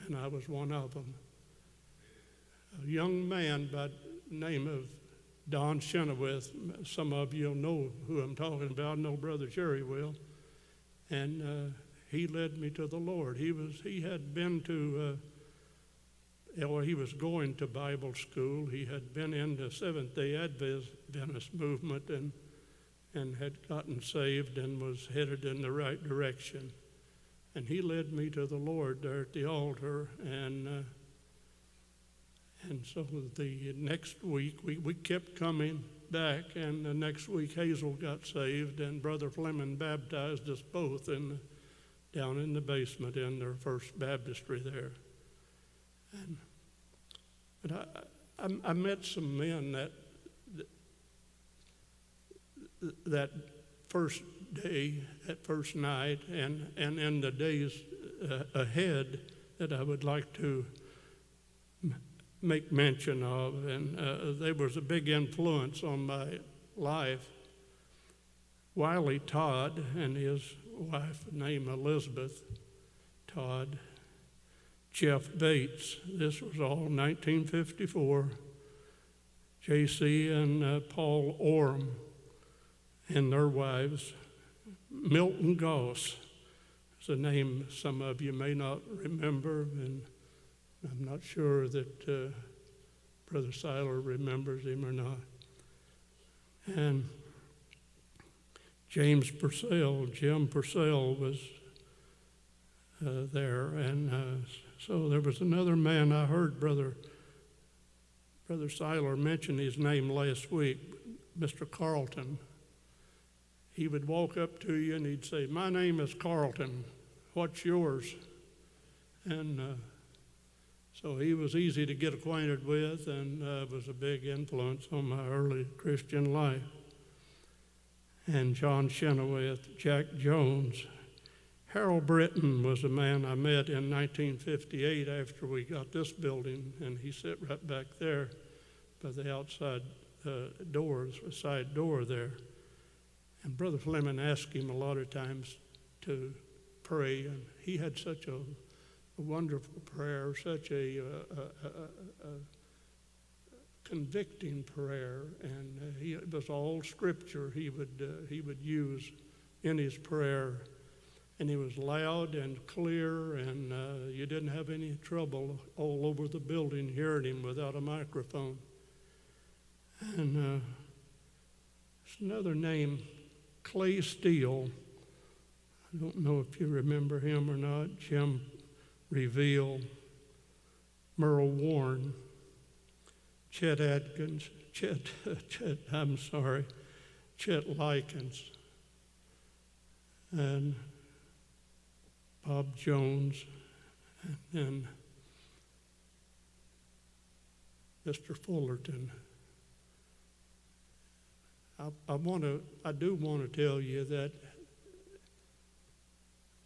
and I was one of them. A young man by the name of Don Chenoweth, some of you will know who I'm talking about. I know Brother Jerry will. And he led me to the Lord. He had been to, he was going to Bible school. He had been in the Seventh-day Adventist movement and had gotten saved and was headed in the right direction. And he led me to the Lord there at the altar. And so the next week, we kept coming back, and the next week Hazel got saved, and Brother Fleming baptized us both down in the basement in their first baptistry there. But I met some men that first day, that first night, and in the days ahead that I would like to make mention of, and there was a big influence on my life. Wiley Todd and his wife named Elizabeth Todd, Jeff Bates, this was all 1954, J.C. and Paul Orem and their wives, Milton Goss is a name some of you may not remember, and I'm not sure that Brother Seiler remembers him or not. And Jim Purcell was there. And so there was another man. I heard Brother Seiler mention his name last week, Mr. Carlton. He would walk up to you and he'd say, "My name is Carlton. What's yours?" And so he was easy to get acquainted with, and was a big influence on my early Christian life. And John Chenoweth, Jack Jones. Harold Britton was a man I met in 1958 after we got this building, and he sat right back there by the outside doors, side door there. And Brother Fleming asked him a lot of times to pray, and he had such a wonderful prayer, such a convicting prayer, and it was all Scripture he would use in his prayer, and he was loud and clear, and you didn't have any trouble all over the building hearing him without a microphone. And there's another name, Clay Steele. I don't know if you remember him or not. Jim Reveal, Merle Warren, Chet Atkins, Chet Likens, and Bob Jones, and Mr. Fullerton. I do want to tell you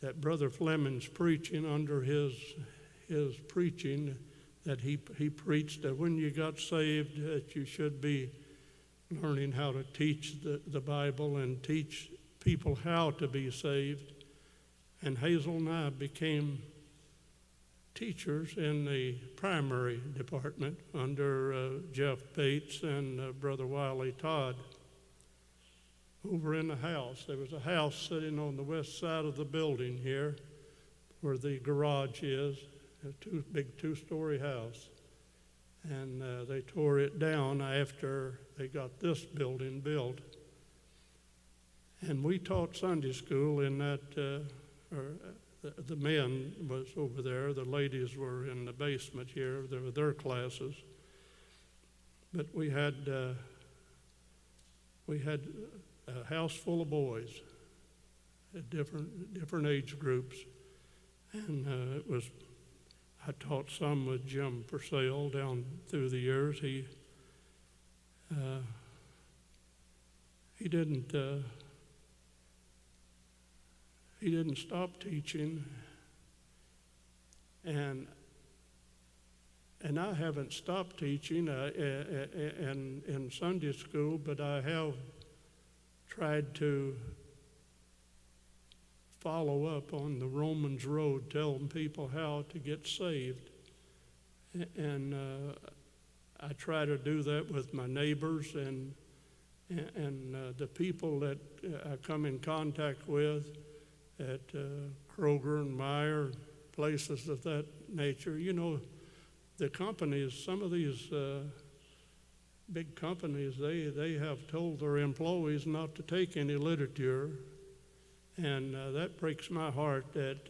that Brother Fleming's preaching, under his preaching, that he preached that when you got saved, that you should be learning how to teach the Bible and teach people how to be saved. And Hazel and I became teachers in the primary department under Jeff Bates and Brother Wiley Todd. Over in the house, there was a house sitting on the west side of the building here where the garage is, a big two-story house. And they tore it down after they got this building built. And we taught Sunday school in that, the men was over there, the ladies were in the basement here, there were their classes. But we had a house full of boys at different age groups. And I taught some with Jim Purcell down through the years. He didn't stop teaching, and I haven't stopped teaching in Sunday school, but I have tried to follow up on the Romans road, telling people how to get saved. And I try to do that with my neighbors and the people that I come in contact with at Kroger and Meyer, places of that nature. You know, the companies, some of these big companies, they have told their employees not to take any literature. And that breaks my heart that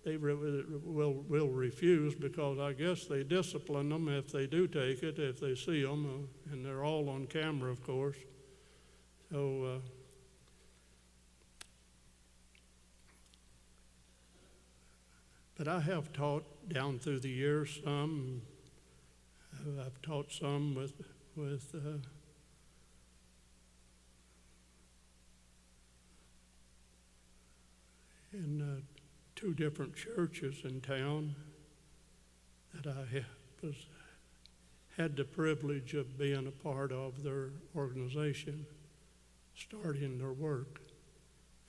they will refuse, because I guess they discipline them if they do take it, if they see them, and they're all on camera, of course. So, but I have taught down through the years some. I've taught some with in two different churches in town that I had the privilege of being a part of their organization, starting their work.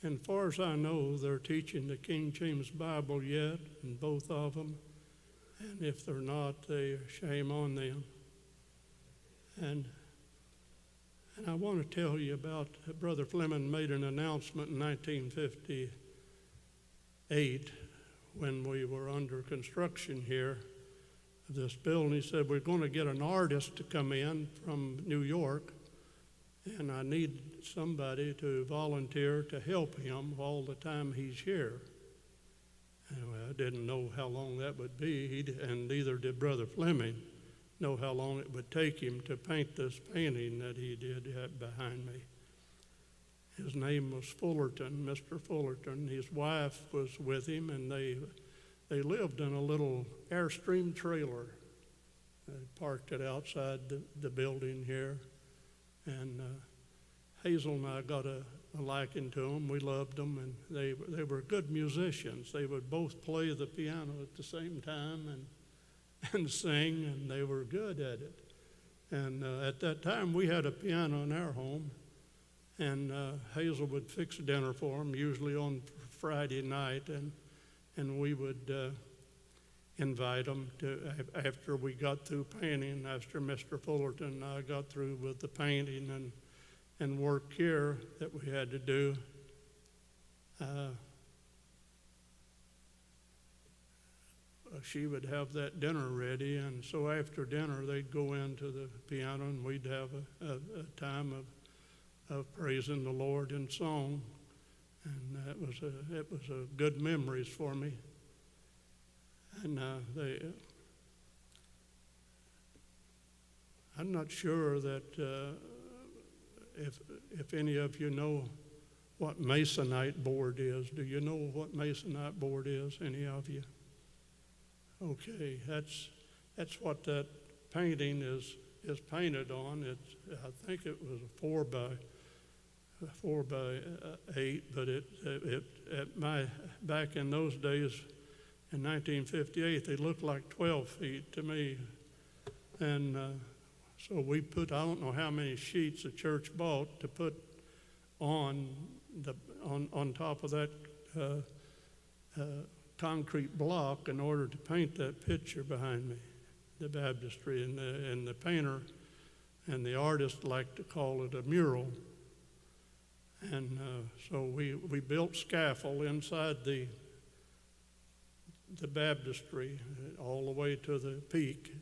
And as far as I know, they're teaching the King James Bible yet, in both of them. And if they're not, shame on them. And I want to tell you about Brother Fleming made an announcement in 1958 when we were under construction here of this building. He said, we're going to get an artist to come in from New York, and I need somebody to volunteer to help him all the time he's here. Anyway, I didn't know how long that would be, and neither did Brother Fleming know how long it would take him to paint this painting that he did behind me. His name was Fullerton, Mr. Fullerton. His wife was with him, and they lived in a little Airstream trailer. They parked it outside the building here. And Hazel and I got a liking to them. We loved them, and they were good musicians. They would both play the piano at the same time and sing, and they were good at it. And at that time, we had a piano in our home, and Hazel would fix dinner for them, usually on Friday night, and we would invite them to, after we got through painting, after Mr. Fullerton and I got through with the painting and work here that we had to do. She would have that dinner ready, and so after dinner they'd go into the piano and we'd have a time of praising the Lord in song, and it was a good memories for me. And I'm not sure that if any of you know what Masonite board is. Do you know what Masonite board is, any of you? Okay, that's what that painting is painted on. I think it was a 4 by 8, but back in those days in 1958, they looked like 12 feet to me. And so we put, I don't know how many sheets the church bought to put on on top of that concrete block in order to paint that picture behind me, the baptistry, and the painter and the artist like to call it a mural. And so we built scaffold inside the baptistry all the way to the peak.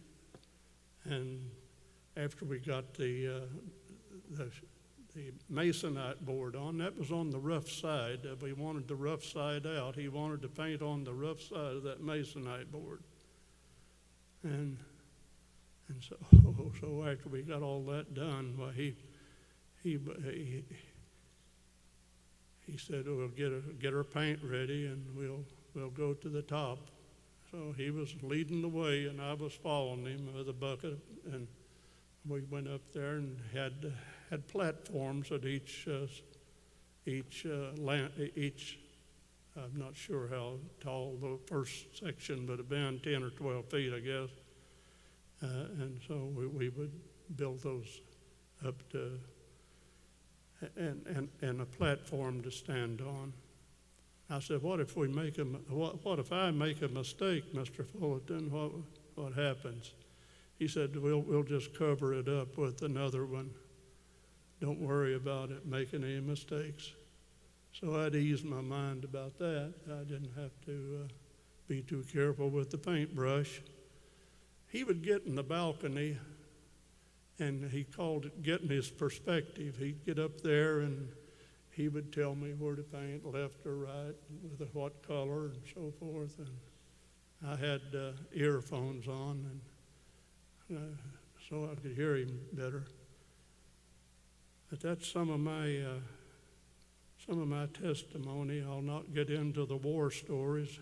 And after we got the masonite board on, that was on the rough side. We wanted the rough side out. He wanted to paint on the rough side of that masonite board. And so after we got all that done, well, he said, "We'll get our paint ready and we'll go to the top." So he was leading the way, and I was following him with a bucket, and we went up there and had platforms at each. I'm not sure how tall the first section would have been, 10 or 12 feet, I guess. And so we would build those up to and a platform to stand on. I said, what if I make a mistake, Mr. Fullerton? What happens? He said, we'll just cover it up with another one. Don't worry about it making any mistakes. So I'd ease my mind about that. I didn't have to be too careful with the paintbrush. He would get in the balcony, and he called it getting his perspective. He'd get up there, and he would tell me where to paint, left or right, with what color, and so forth. And I had earphones on, and so I could hear him better. But that's some of my testimony. I'll not get into the war stories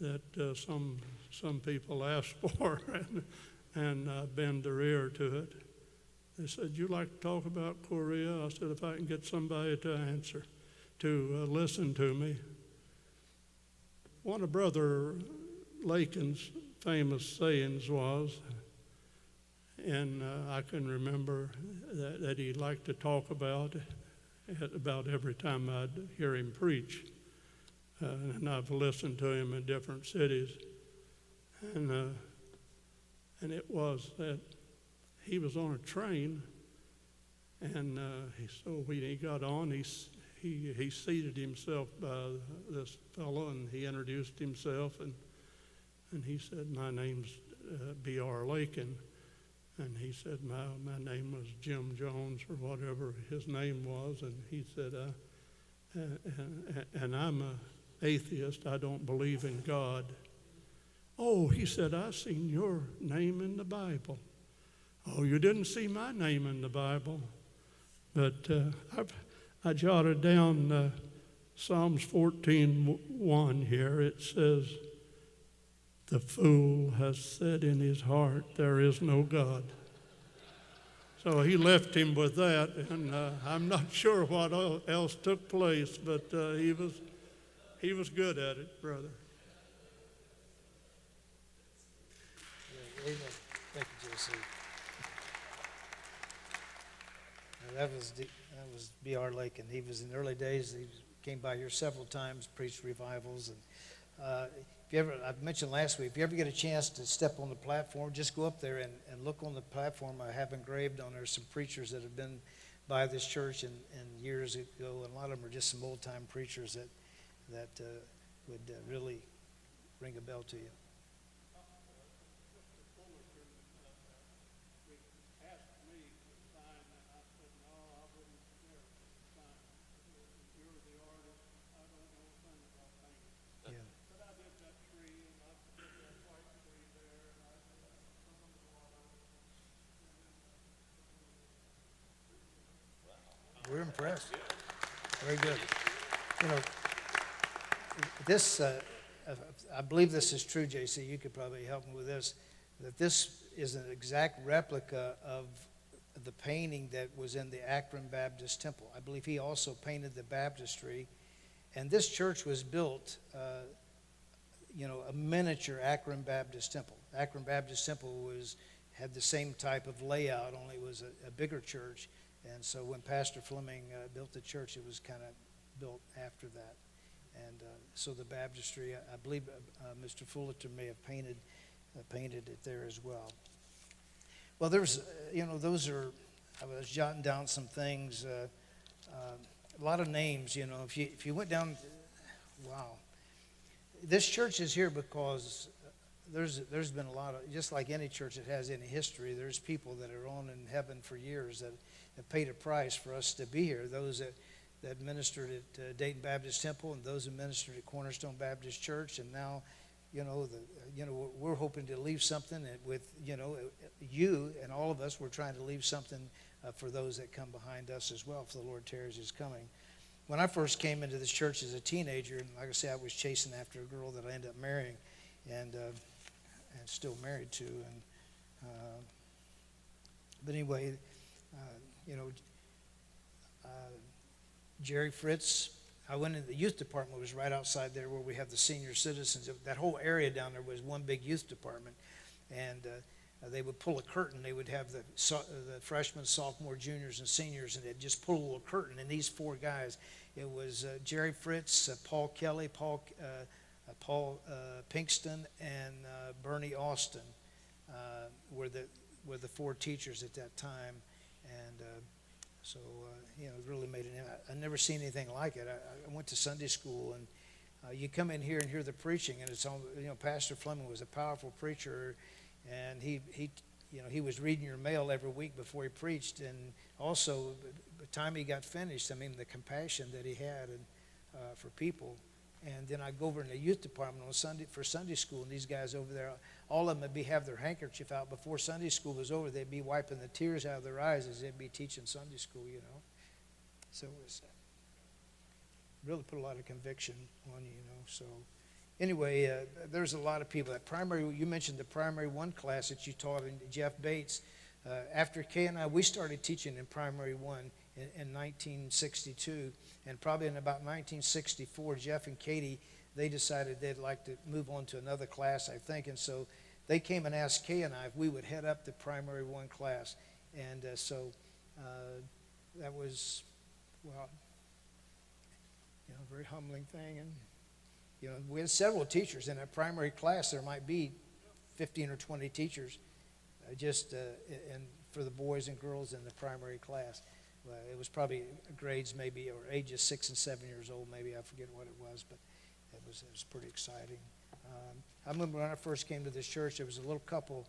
that some people ask for and bend their ear to it. They said, "You like to talk about Korea?" I said, "If I can get somebody to listen to me." One of Brother Lakin's famous sayings was, and I can remember that he liked to talk about every time I'd hear him preach. And I've listened to him in different cities. And it was that he was on a train, and when he got on, he seated himself by this fellow, and he introduced himself, and he said, "My name's B.R. Lakin." And he said, my name was Jim Jones, or whatever his name was. And he said, and I'm an atheist. I don't believe in God. "Oh," he said, "I seen your name in the Bible." "Oh, you didn't see my name in the Bible." But I jotted down Psalms 14:1 here. It says, "The fool has said in his heart, there is no God." So he left him with that, and I'm not sure what else took place, but he was good at it, brother. Amen. Thank you, J.C. That was B.R. Lakin. He was in the early days. He came by here several times, preached revivals, and I've mentioned last week, if you ever get a chance to step on the platform, just go up there and look on the platform. I have engraved on there some preachers that have been by this church in years ago, and a lot of them are just some old-time preachers that would really ring a bell to you. We're impressed. Very good. You know, this, I believe this is true, J.C. You could probably help me with this, that this is an exact replica of the painting that was in the Akron Baptist Temple. I believe he also painted the baptistry. And this church was built, a miniature Akron Baptist Temple. Akron Baptist Temple had the same type of layout, only it was a bigger church. And so when Pastor Fleming built the church, it was kind of built after that. And so the baptistry, I believe Mr. Fullerton may have painted it there as well. Well, there's, I was jotting down some things, a lot of names, if you went down, wow. This church is here because there's been a lot of, just like any church that has any history, there's people that are on in heaven for years that have paid a price for us to be here. Those that ministered at Dayton Baptist Temple, and those who ministered at Cornerstone Baptist Church, and now, we're hoping to leave something with, you and all of us. We're trying to leave something for those that come behind us as well, if the Lord tarries His coming. When I first came into this church as a teenager, and like I say, I was chasing after a girl that I ended up marrying, and still married to, but anyway, Jerry Fritz. I went in the youth department, was right outside there where we have the senior citizens. That whole area down there was one big youth department. And they would pull a curtain. They would have the freshmen, sophomore, juniors, and seniors, and they'd just pull a little curtain. And these four guys, it was Jerry Fritz, Paul Kelly, Paul Pinkston, and Bernie Austin were the four teachers at that time. And so, it really made an impact. I never seen anything like it. I went to Sunday school, and you come in here and hear the preaching, and it's all, Pastor Fleming was a powerful preacher, and he was reading your mail every week before he preached, and also, by the time he got finished, the compassion that he had for people. And then I go over in the youth department on Sunday school, and these guys over there, all of them would have their handkerchief out before Sunday school was over. They'd be wiping the tears out of their eyes as they'd be teaching Sunday school, So it was really put a lot of conviction on you, So anyway, there's a lot of people. You mentioned the primary one class that you taught in Jeff Bates. After Kay and I, we started teaching in primary one in 1962, and probably in about 1964, Jeff and Katie, they decided they'd like to move on to another class, I think, and so they came and asked Kay and I if we would head up the primary one class, and so that was, a very humbling thing, and we had several teachers in a primary class. There might be 15 or 20 teachers, and for the boys and girls in the primary class. It was probably grades maybe, or ages 6 and 7 years old maybe. I forget what it was, but it was pretty exciting. I remember when I first came to this church, there was a little couple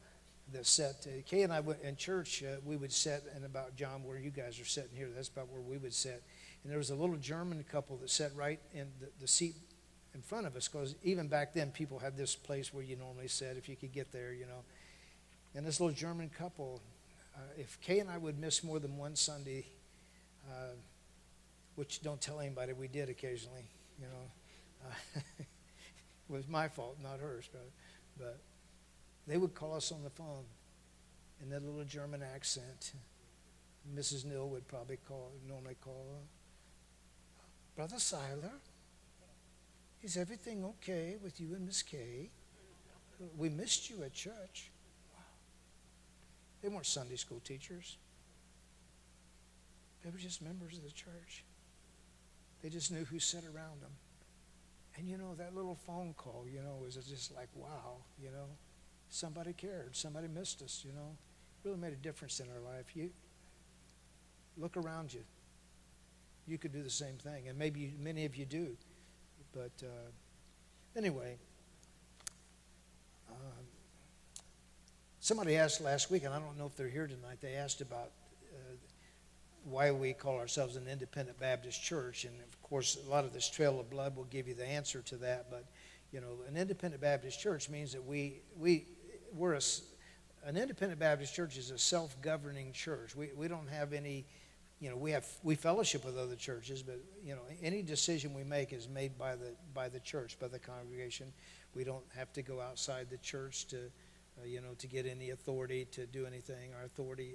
that sat. Kay and I went in church. We would sit in about, John, where you guys are sitting here. That's about where we would sit. And there was a little German couple that sat right in the seat in front of us, because even back then people had this place where you normally sit if you could get there, And this little German couple, if Kay and I would miss more than one Sunday, which don't tell anybody, we did occasionally, it was my fault, not hers, but they would call us on the phone in that little German accent. Mrs. Neal would probably normally call, Brother Seiler, is everything okay with you and Miss Kay? We missed you at church. Wow. They weren't Sunday school teachers. They were just members of the church. They just knew who sat around them. And that little phone call, was just like, wow, somebody cared. Somebody missed us, Really made a difference in our life. You look around you. You could do the same thing, and maybe many of you do. But anyway, somebody asked last week, and I don't know if they're here tonight, they asked about why we call ourselves an independent Baptist church. And of course, a lot of this trail of blood will give you the answer to that. But, an independent Baptist church means that an independent Baptist church is a self-governing church. We don't have any, we fellowship with other churches, but, any decision we make is made by the church, by the congregation. We don't have to go outside the church to get any authority to do anything. Our authority,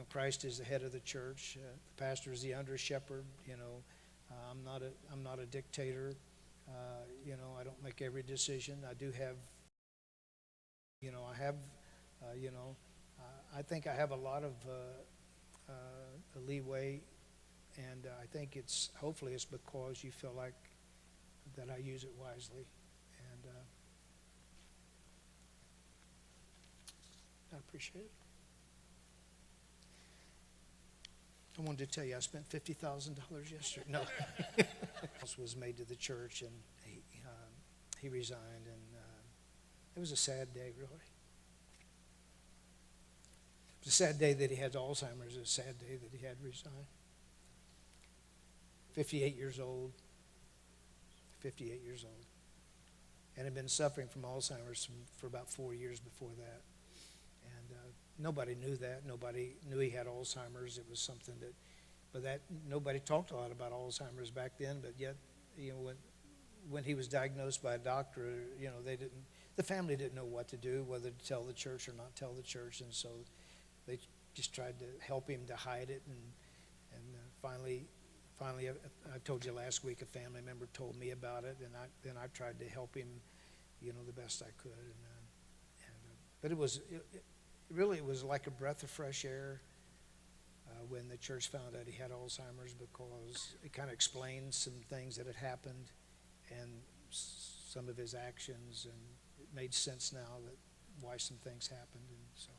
Christ is the head of the church. The pastor is the under shepherd. I'm not a dictator. I don't make every decision. I do have. I think I have a lot of leeway And I think hopefully it's because you feel like that I use it wisely. And I appreciate it. I wanted to tell you I spent $50,000 yesterday. No. Was made to the church, and he resigned, and it was a sad day, really. It was a sad day that he had Alzheimer's. It was a sad day that he had resigned. 58 years old. 58 years old. And had been suffering from Alzheimer's for about 4 years before that. And nobody knew that. Nobody knew he had Alzheimer's. It was something that, nobody talked a lot about Alzheimer's back then, but yet, when he was diagnosed by a doctor, the family didn't know what to do, whether to tell the church or not tell the church, and so they just tried to help him to hide it, and finally, I told you last week, a family member told me about it, and then I tried to help him, the best I could, but it was like a breath of fresh air when the church found out he had Alzheimer's, because it kind of explained some things that had happened and some of his actions, and it made sense now that why some things happened, and so.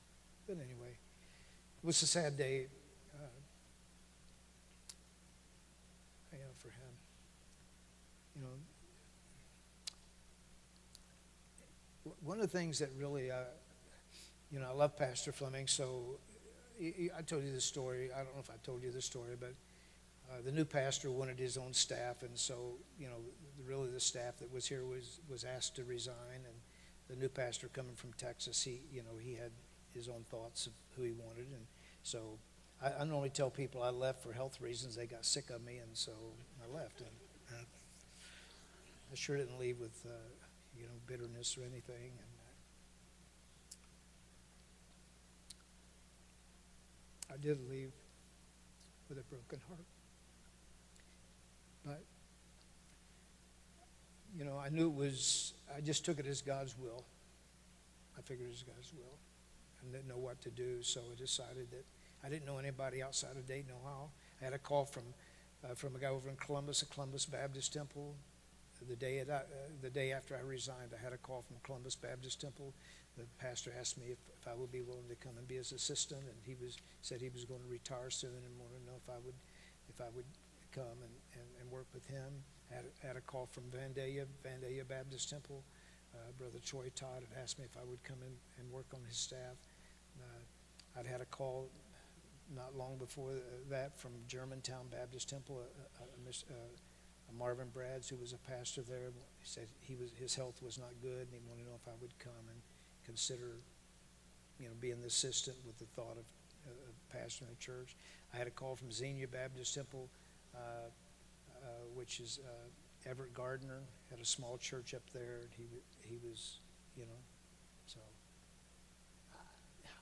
But anyway, it was a sad day, for him. One of the things that really, I love Pastor Fleming, so I told you this story. I don't know if I told you this story, but the new pastor wanted his own staff, and so, really the staff that was here was asked to resign, and the new pastor coming from Texas, he had his own thoughts of who he wanted, and so I normally tell people I left for health reasons. They got sick of me, and so I left, and I sure didn't leave with, bitterness or anything, and I did leave with a broken heart. But, I knew I just took it as God's will. I figured it was God's will. I didn't know what to do, so I decided that I didn't know anybody outside of Dayton, Ohio. I had a call from a guy over in Columbus, a Columbus Baptist Temple. The day after I resigned, I had a call from Columbus Baptist Temple. The pastor asked me if I would be willing to come and be his assistant, and said he was going to retire soon and wanted to know if I would come and work with him. I had a call from Vandalia Baptist Temple. Brother Troy Todd had asked me if I would come in and work on his staff. I'd had a call not long before that from Germantown Baptist Temple, Marvin Brads, who was a pastor there. He said his health was not good, and he wanted to know if I would come and consider, being the assistant with the thought of pastoring a church. I had a call from Xenia Baptist Temple, which is Everett Gardner, had a small church up there, and he was, so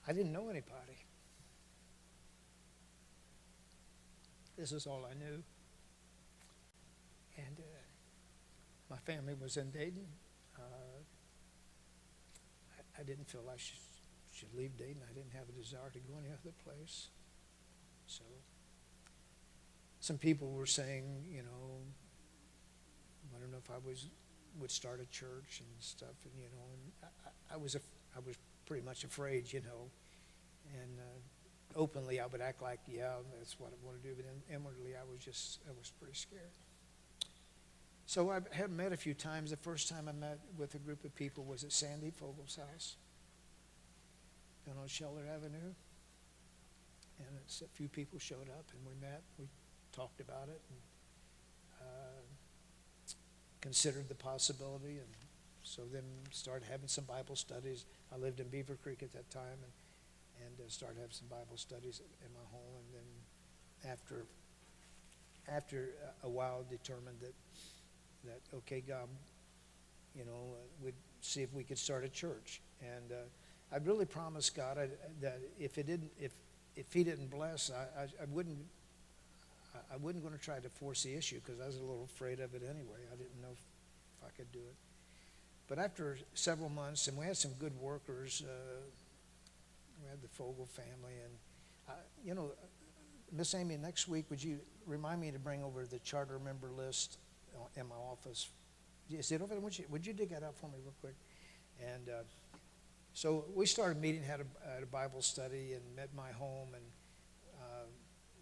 I didn't know anybody. This is all I knew. And my family was in Dayton. I didn't feel I should leave Dayton. I didn't have a desire to go any other place. So some people were saying, I don't know if I would start a church and stuff, and I was pretty much afraid, and openly I would act like, yeah, that's what I want to do, but inwardly I was pretty scared. So I had met a few times. The first time I met with a group of people was at Sandy Fogel's house down on Scheller Avenue. And a few people showed up, and we met. We talked about it and considered the possibility. And so then started having some Bible studies. I lived in Beaver Creek at that time, and started having some Bible studies in my home. And then after a while, determined that okay, God, we'd see if we could start a church. And I really promised God that if He didn't bless, I wasn't going to try to force the issue, because I was a little afraid of it anyway. I didn't know if I could do it. But after several months, and we had some good workers, we had the Fogel family, and Miss Amy, next week, would you remind me to bring over the charter member list in my office? Is it over there? Would you dig that up for me real quick? And so we started meeting, had a Bible study, and met in my home. And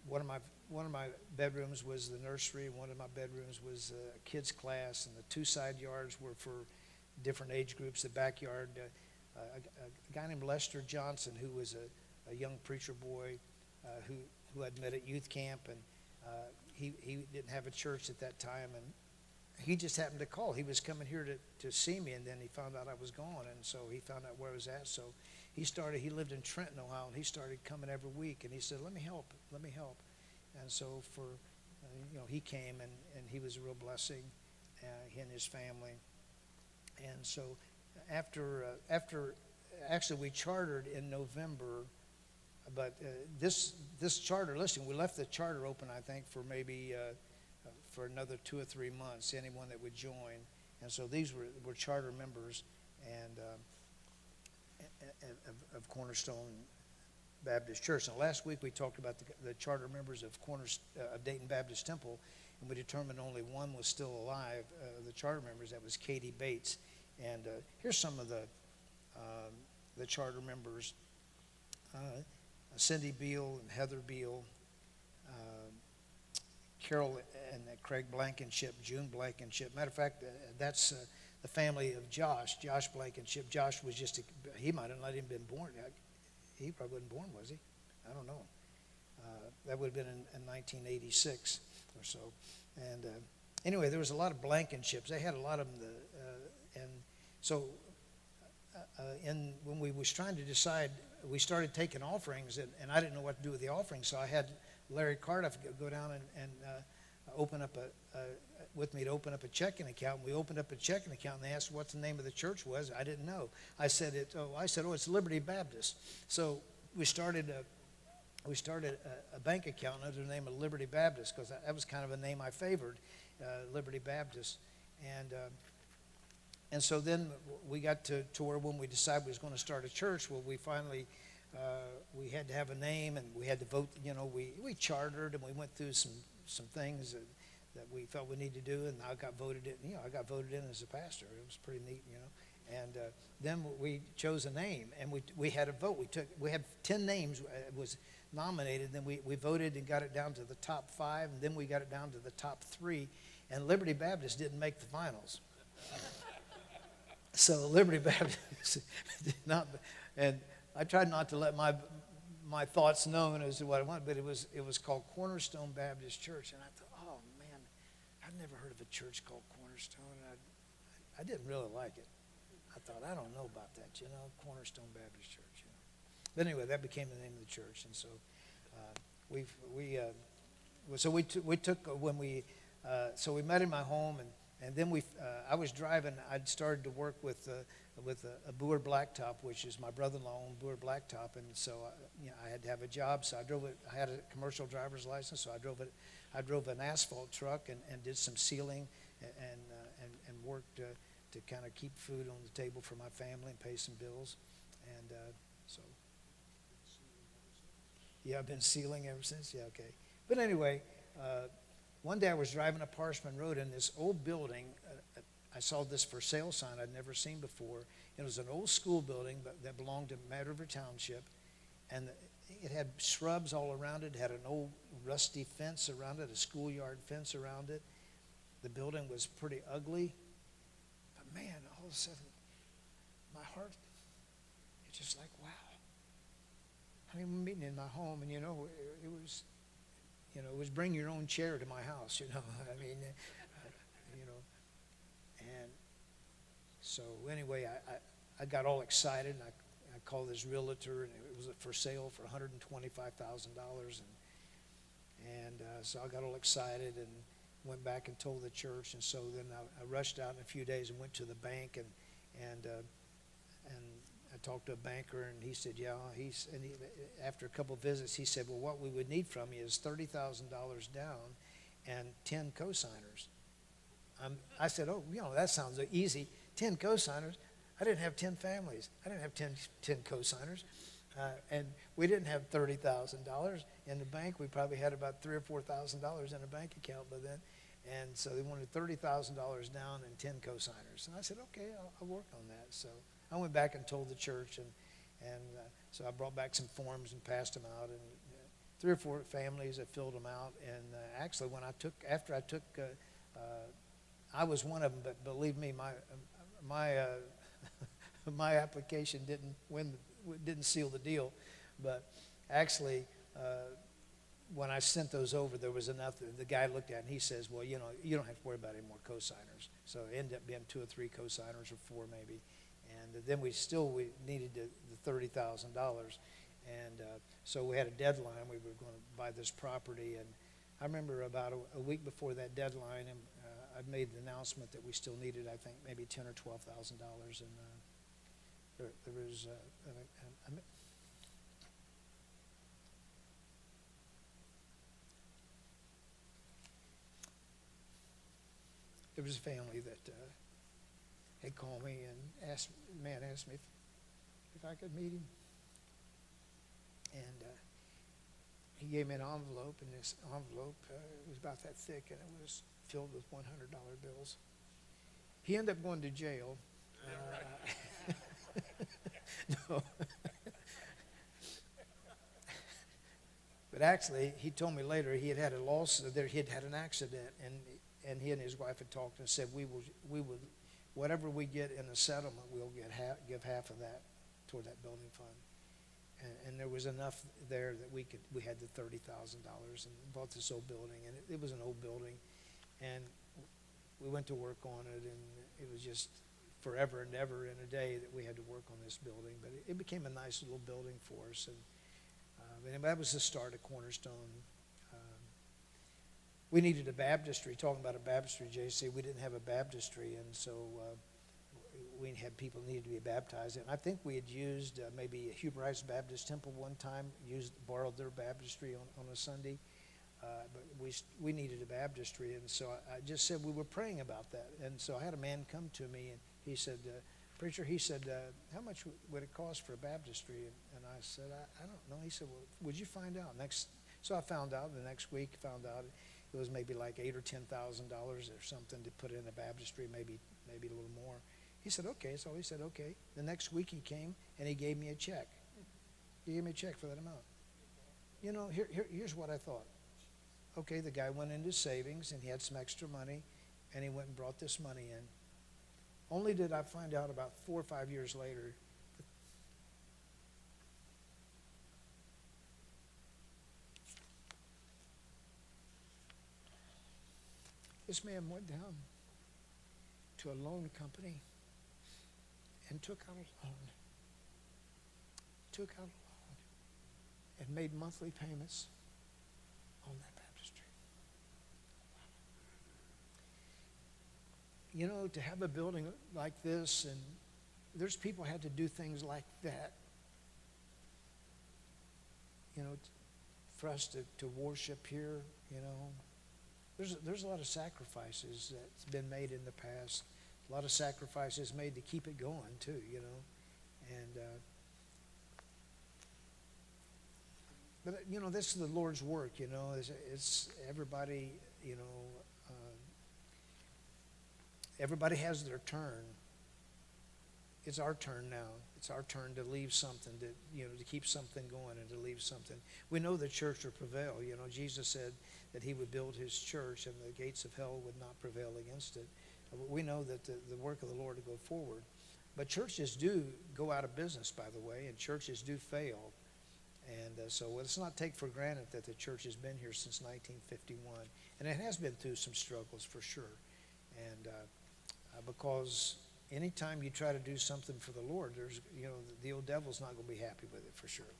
one of my bedrooms was the nursery. One of my bedrooms was a kids class, and the two side yards were for different age groups. The backyard, a guy named Lester Johnson, who was a young preacher boy who I'd met at youth camp, and he didn't have a church at that time, and he just happened to call. He was coming here to see me, and then he found out I was gone, and so he found out where I was at. So he lived in Trenton, Ohio, and he started coming every week, and he said, let me help. And so he came, and he was a real blessing, he and his family. And so after actually we chartered in November, but this charter listing, we left the charter open, I think, for maybe for another 2 or 3 months, anyone that would join. And so these were charter members and of Cornerstone Baptist Church. Now, last week we talked about the charter members of Dayton Baptist Temple, and we determined only one was still alive, the charter members. That was Katie Bates. And here's some of the charter members. Cindy Beal and Heather Beal, Carol and Craig Blankenship, June Blankenship. Matter of fact, that's the family of Josh Blankenship. Josh was he might have not even been born. He probably wasn't born, was he? I don't know. That would have been in 1986 or so. And anyway, there was a lot of Blankenships. They had a lot of them. And so when we was trying to decide, we started taking offerings, and I didn't know what to do with the offerings, so I had Larry Cardiff go down and open up with me to open up a checking account. And we opened up a checking account, and they asked what the name of the church was. I didn't know. I said it's Liberty Baptist. So we started a bank account under the name of Liberty Baptist, because that was kind of a name I favored, Liberty Baptist. And so then we got to where when we decided we was going to start a church, well, we finally, we had to have a name, and we had to vote. We chartered, and we went through some things that we felt we needed to do, and I got voted in. I got voted in as a pastor. It was pretty neat, And then we chose a name, and we had a vote. We had 10 names. It was nominated. Then we voted and got it down to the top 5, and then we got it down to the top 3. And Liberty Baptist didn't make the finals. So Liberty Baptist did not, and I tried not to let my thoughts known as to what I wanted, but it was called Cornerstone Baptist Church, and I thought, oh man, I've never heard of a church called Cornerstone, and I didn't really like it. I thought, I don't know about that, Cornerstone Baptist Church, But anyway, that became the name of the church, and so so we met in my home, and then I was driving. I'd started to work with a Boer Blacktop, which is my brother-in-law owned Boer Blacktop, and so I had to have a job. So I drove it. I had a commercial driver's license, so I drove an asphalt truck and did some sealing and worked to kind of keep food on the table for my family and pay some bills, and so. Yeah, I've been sealing ever since. Yeah, okay. But anyway. One day I was driving up Parchman Road, in this old building. I saw this for sale sign I'd never seen before. It was an old school building that belonged to Mad River Township, and it had shrubs all around it. It had an old rusty fence around it, a schoolyard fence around it. The building was pretty ugly, but man, all of a sudden, my heart, it's just like, wow. I mean, we're meeting in my home, and it was. It was bring your own chair to my house, I mean, and so anyway, I got all excited, and I called this realtor, and it was for sale for $125,000, and so I got all excited and went back and told the church, and so then I rushed out in a few days and went to the bank, and I talked to a banker, and he said, yeah, after a couple of visits, he said, well, what we would need from you is $30,000 down and 10 co-signers. I said, oh, that sounds easy. 10 co-signers? I didn't have 10 families. I didn't have 10 co-signers. And we didn't have $30,000 in the bank. We probably had about $3,000 or $4,000 in a bank account by then. And so they wanted $30,000 down and 10 co-signers. And I said, okay, I'll work on that. So I went back and told the church, and so I brought back some forms and passed them out. And 3 or 4 families, I filled them out. And actually, after I took, I was one of them. But believe me, my my application didn't seal the deal. But actually, when I sent those over, there was enough. The guy looked at it and he says, well, you don't have to worry about any more co-signers. So it ended up being 2 or 3 co-signers, or 4 maybe. And then we needed the $30,000. And so we had a deadline. We were going to buy this property. And I remember about a week before that deadline, and I made the announcement that we still needed, I think, maybe $10,000 or $12,000. And there was there was a family that had called me and asked me if I could meet him. And he gave me an envelope, and this envelope was about that thick, and it was filled with $100 bills. He ended up going to jail. No. But actually, he told me later he had a loss. He had had an accident, and he and his wife had talked and said, we will, whatever we get in a settlement, we'll give half of that toward that building fund. And there was enough there that we had the $30,000 and bought this old building, and it was an old building, and we went to work on it, and it was just forever and ever in a day that we had to work on this building. But it became a nice little building for us, and that was the start of Cornerstone. We needed a baptistry. Talking about a baptistry, JC, we didn't have a baptistry, and so we had people needed to be baptized. And I think we had used maybe a Huber Heights Baptist Temple one time, borrowed their baptistry on a Sunday. But we needed a baptistry, and so I just said we were praying about that. And so I had a man come to me, and he said, preacher, he said, how much would it cost for a baptistry? And I said, I don't know. He said, well, would you find out? So I found out. The next week, found out it was maybe like $8,000 or $10,000 or something to put in a baptistry, maybe a little more. He said, okay. So he said, okay. The next week he came, and he gave me a check. He gave me a check for that amount. Here's what I thought. Okay, the guy went into savings, and he had some extra money, and he went and brought this money in. Only did I find out about 4 or 5 years later this man went down to a loan company and took out a loan and made monthly payments on that baptistry. To have a building like this, and there's people had to do things like that, for us to worship here, There's a lot of sacrifices that's been made in the past. A lot of sacrifices made to keep it going too, And but this is the Lord's work. It's everybody. Everybody has their turn. It's our turn now. It's our turn to leave something, to keep something going and to leave something. We know the church will prevail. Jesus said that he would build his church and the gates of hell would not prevail against it. We know that the work of the Lord will go forward. But churches do go out of business, by the way, and churches do fail. And so let's not take for granted that the church has been here since 1951. And it has been through some struggles for sure. And because anytime you try to do something for the Lord, there's, the old devil's not going to be happy with it for sure.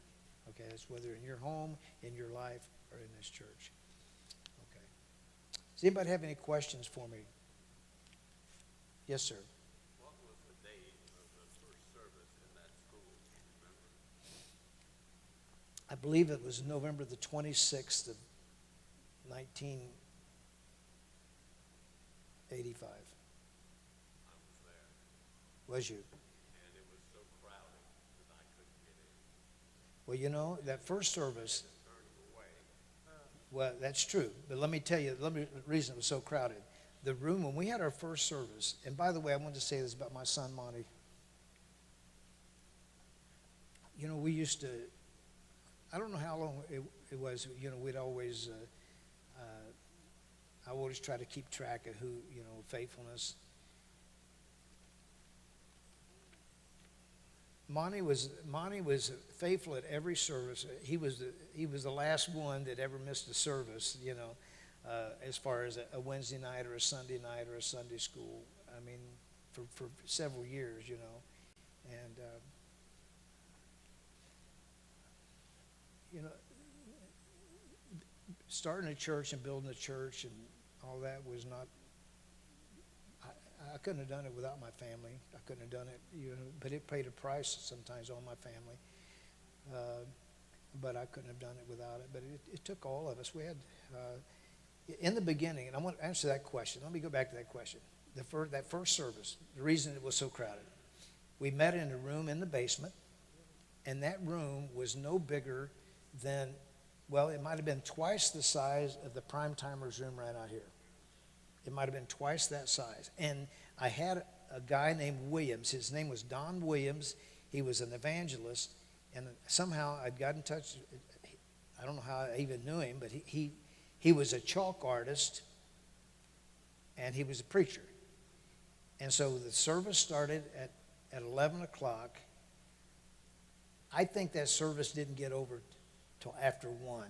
Okay, it's whether in your home, in your life, or in this church. Okay. Does anybody have any questions for me? Yes, sir. What was the date of the first service in that school? Remember? I believe it was November the 26th of 1985. Was you? And it was so crowded that I couldn't get in. Well, you know, that first service, well, that's true. But let me tell you, the reason it was so crowded. The room, when we had our first service, and by the way, I wanted to say this about my son, Monty. You know, we used to, I don't know how long it was, you know, we'd always, I always try to keep track of who, you know, faithfulness. Monty was faithful at every service. He was the last one that ever missed a service, you know, as far as a Wednesday night or a Sunday night or a Sunday school. I mean, for several years, you know, and you know, starting a church and building a church and all that was not. I couldn't have done it without my family. I couldn't have done it, you know, but it paid a price sometimes on my family. But I couldn't have done it without it. But it took all of us. We had, in the beginning, and I want to answer that question. Let me go back to that question. That first service, the reason it was so crowded, we met in a room in the basement, and that room was no bigger than, well, it might have been twice the size of the prime timers room right out here. It might have been twice that size. And I had a guy named Williams. His name was Don Williams. He was an evangelist. And somehow I'd got in touch. I don't know how I even knew him, but he was a chalk artist, and he was a preacher. And so the service started at 11 o'clock. I think that service didn't get over till after 1.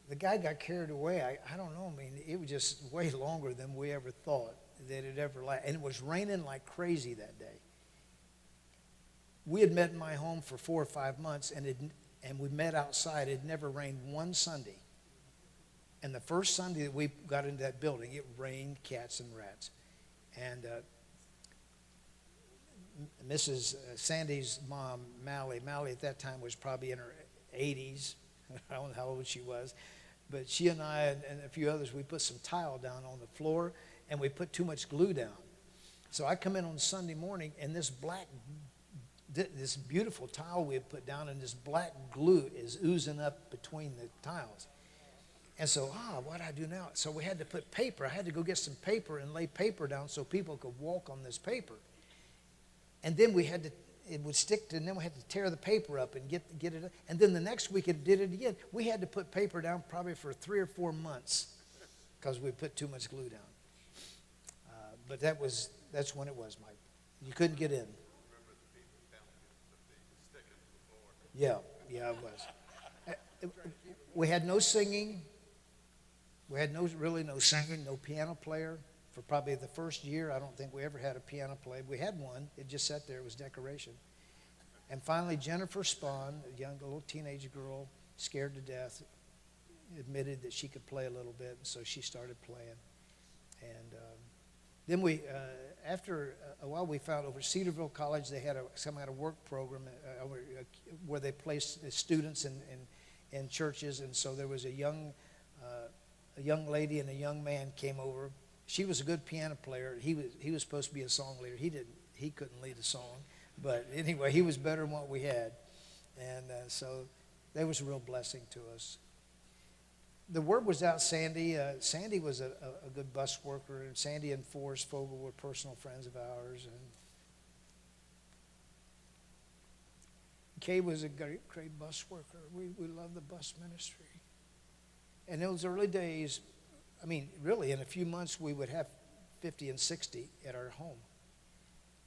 The guy got carried away. I don't know. I mean, it was just way longer than we ever thought that it ever lasted. And it was raining like crazy that day. We had met in my home for 4 or 5 months, and we met outside. It never rained one Sunday. And the first Sunday that we got into that building, it rained cats and rats. And Mrs. Sandy's mom, Mally at that time was probably in her 80s. I don't know how old she was. But she and I and a few others, we put some tile down on the floor, and we put too much glue down. So I come in on Sunday morning, and this beautiful tile we had put down, and this black glue is oozing up between the tiles. And so, what do I do now? So we had to put paper. I had to go get some paper and lay paper down so people could walk on this paper. And then it would stick to, and then we had to tear the paper up and get it. And then the next week it did it again. We had to put paper down probably for 3 or 4 months because we put too much glue down. But that's when it was, Mike. You couldn't get in. Yeah, it was. We had no singing. We had no singing, no piano player. For probably the first year, I don't think we ever had a piano player. We had one. It just sat there. It was decoration. And finally, Jennifer Spahn, a little teenage girl, scared to death, admitted that she could play a little bit, so she started playing. And then after a while, we found over Cedarville College, they had some kind of work program where they placed students in churches. And so there was a young lady and a young man came over. She was a good piano player. He was supposed to be a song leader. He couldn't lead a song, but anyway, he was better than what we had, and so that was a real blessing to us. The word was out. Sandy was a good bus worker, and Sandy and Forrest Fogel were personal friends of ours, and Kay was a great bus worker. We loved the bus ministry, and in those early days. I mean, really, in a few months, we would have 50 and 60 at our home.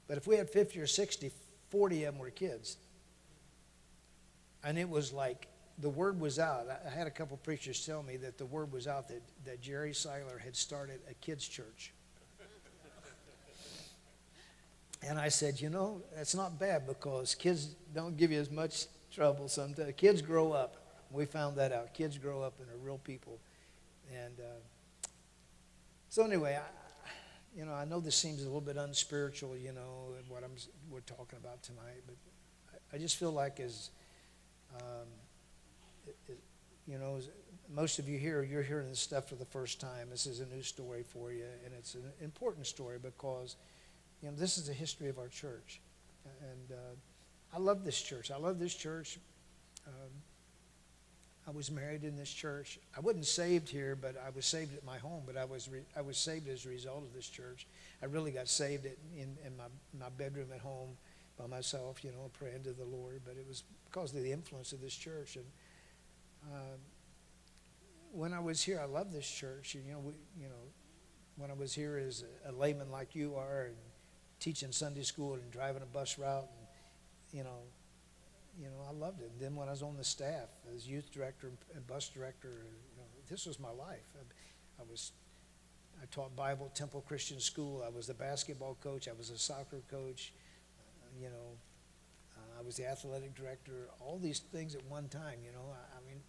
But if we had 50 or 60, 40 of them were kids. And it was like the word was out. I had a couple preachers tell me that the word was out that Jerry Seiler had started a kids' church. And I said, that's not bad because kids don't give you as much trouble sometimes. Kids grow up. We found that out. Kids grow up and are real people. And so anyway, I know this seems a little bit unspiritual, and what we're talking about tonight, but I just feel like as most of you here, you're hearing this stuff for the first time. This is a new story for you, and it's an important story because, this is the history of our church. And I love this church. I love this church. I was married in this church. I wasn't saved here, but I was saved at my home. But I was saved as a result of this church. I really got saved in my bedroom at home by myself, you know, praying to the Lord. But it was because of the influence of this church. And when I was here, I loved this church. And, when I was here as a layman like you are, and teaching Sunday school and driving a bus route, and I loved it. And then when I was on the staff as youth director and bus director, this was my life. I taught Bible at Temple Christian School. I was the basketball coach. I was a soccer coach. I was the athletic director. All these things at one time.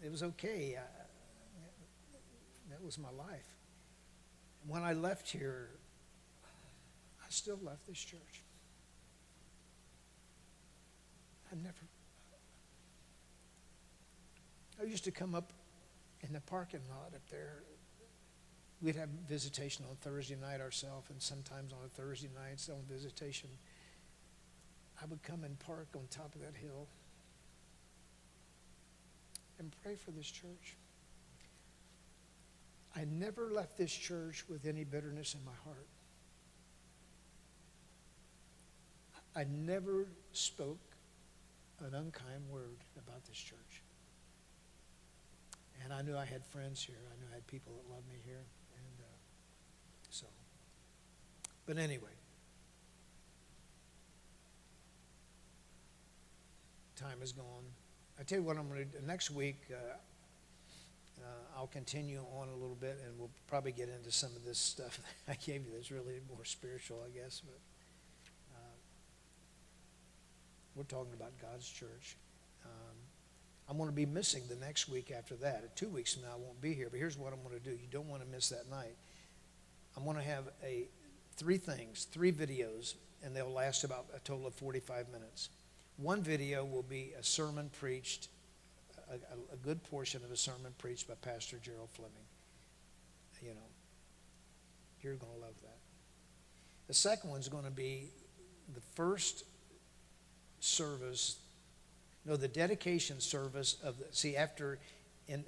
It was okay. That was my life. When I left here, I still left this church. I used to come up in the parking lot up there. We'd have visitation on Thursday night ourselves, and sometimes on a Thursday night on visitation, I would come and park on top of that hill and pray for this church. I never left this church with any bitterness in my heart. I never spoke an unkind word about this church. And I knew I had friends here. I knew I had people that loved me here. But anyway, time is gone. I tell you what I'm going to do. Next week, I'll continue on a little bit, and we'll probably get into some of this stuff that I gave you that's really more spiritual, I guess. But we're talking about God's church. I'm going to be missing the next week after that. 2 weeks from now, I won't be here. But here's what I'm going to do. You don't want to miss that night. I'm going to have three videos, and they'll last about a total of 45 minutes. One video will be a sermon preached, a good portion of a sermon preached by Pastor Gerald Fleming. You're going to love that. The second one's going to be the first service, the dedication service of after in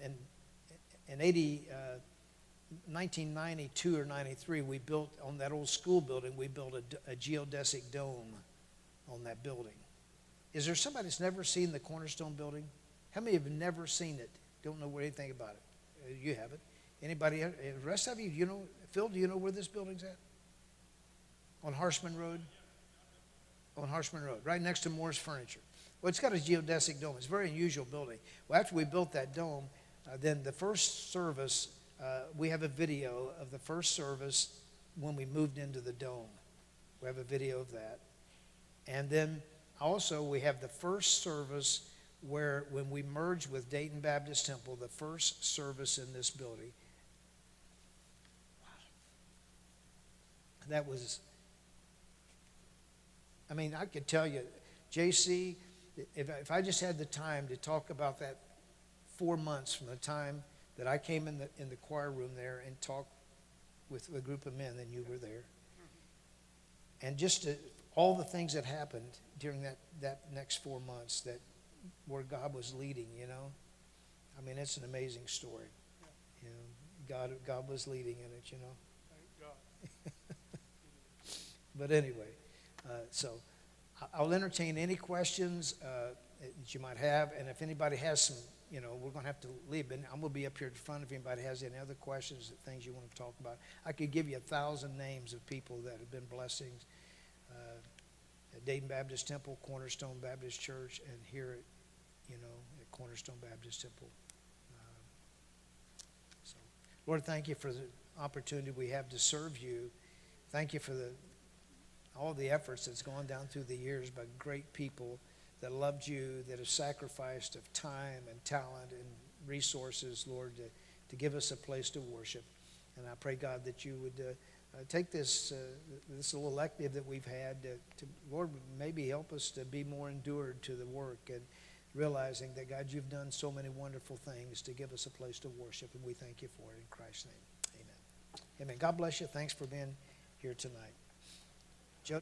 1992 or 93, we built on that old school building, we built a geodesic dome on that building. Is there somebody that's never seen the Cornerstone building? How many have never seen it? Don't know anything about it? You haven't. Anybody? The rest of you, Phil, do you know where this building's at? On Harshman Road? On Harshman Road, right next to Moore's Furniture. Well, it's got a geodesic dome. It's a very unusual building. Well, after we built that dome, then the first service, we have a video of the first service when we moved into the dome. We have a video of that. And then also we have the first service when we merged with Dayton Baptist Temple, the first service in this building. Wow. That was, I could tell you, JC, if I just had the time to talk about that 4 months from the time that I came in the choir room there and talked with a group of men, then you were there. And just all the things that happened during that next 4 months where God was leading, it's an amazing story. God was leading in it, Thank God. But anyway, so I'll entertain any questions that you might have, and if anybody has some, we're going to have to leave, but I'm going to be up here at the front if anybody has any other questions, things you want to talk about. I could give you 1,000 names of people that have been blessings at Dayton Baptist Temple, Cornerstone Baptist Church, and here at Cornerstone Baptist Temple. So, Lord, thank you for the opportunity we have to serve you. Thank you for all the efforts that's gone down through the years by great people that loved you, that have sacrificed of time and talent and resources, Lord, to give us a place to worship. And I pray, God, that you would take this little elective that we've had to, Lord, maybe help us to be more endured to the work and realizing that, God, you've done so many wonderful things to give us a place to worship, and we thank you for it in Christ's name. Amen. Amen. God bless you. Thanks for being here tonight. Joe?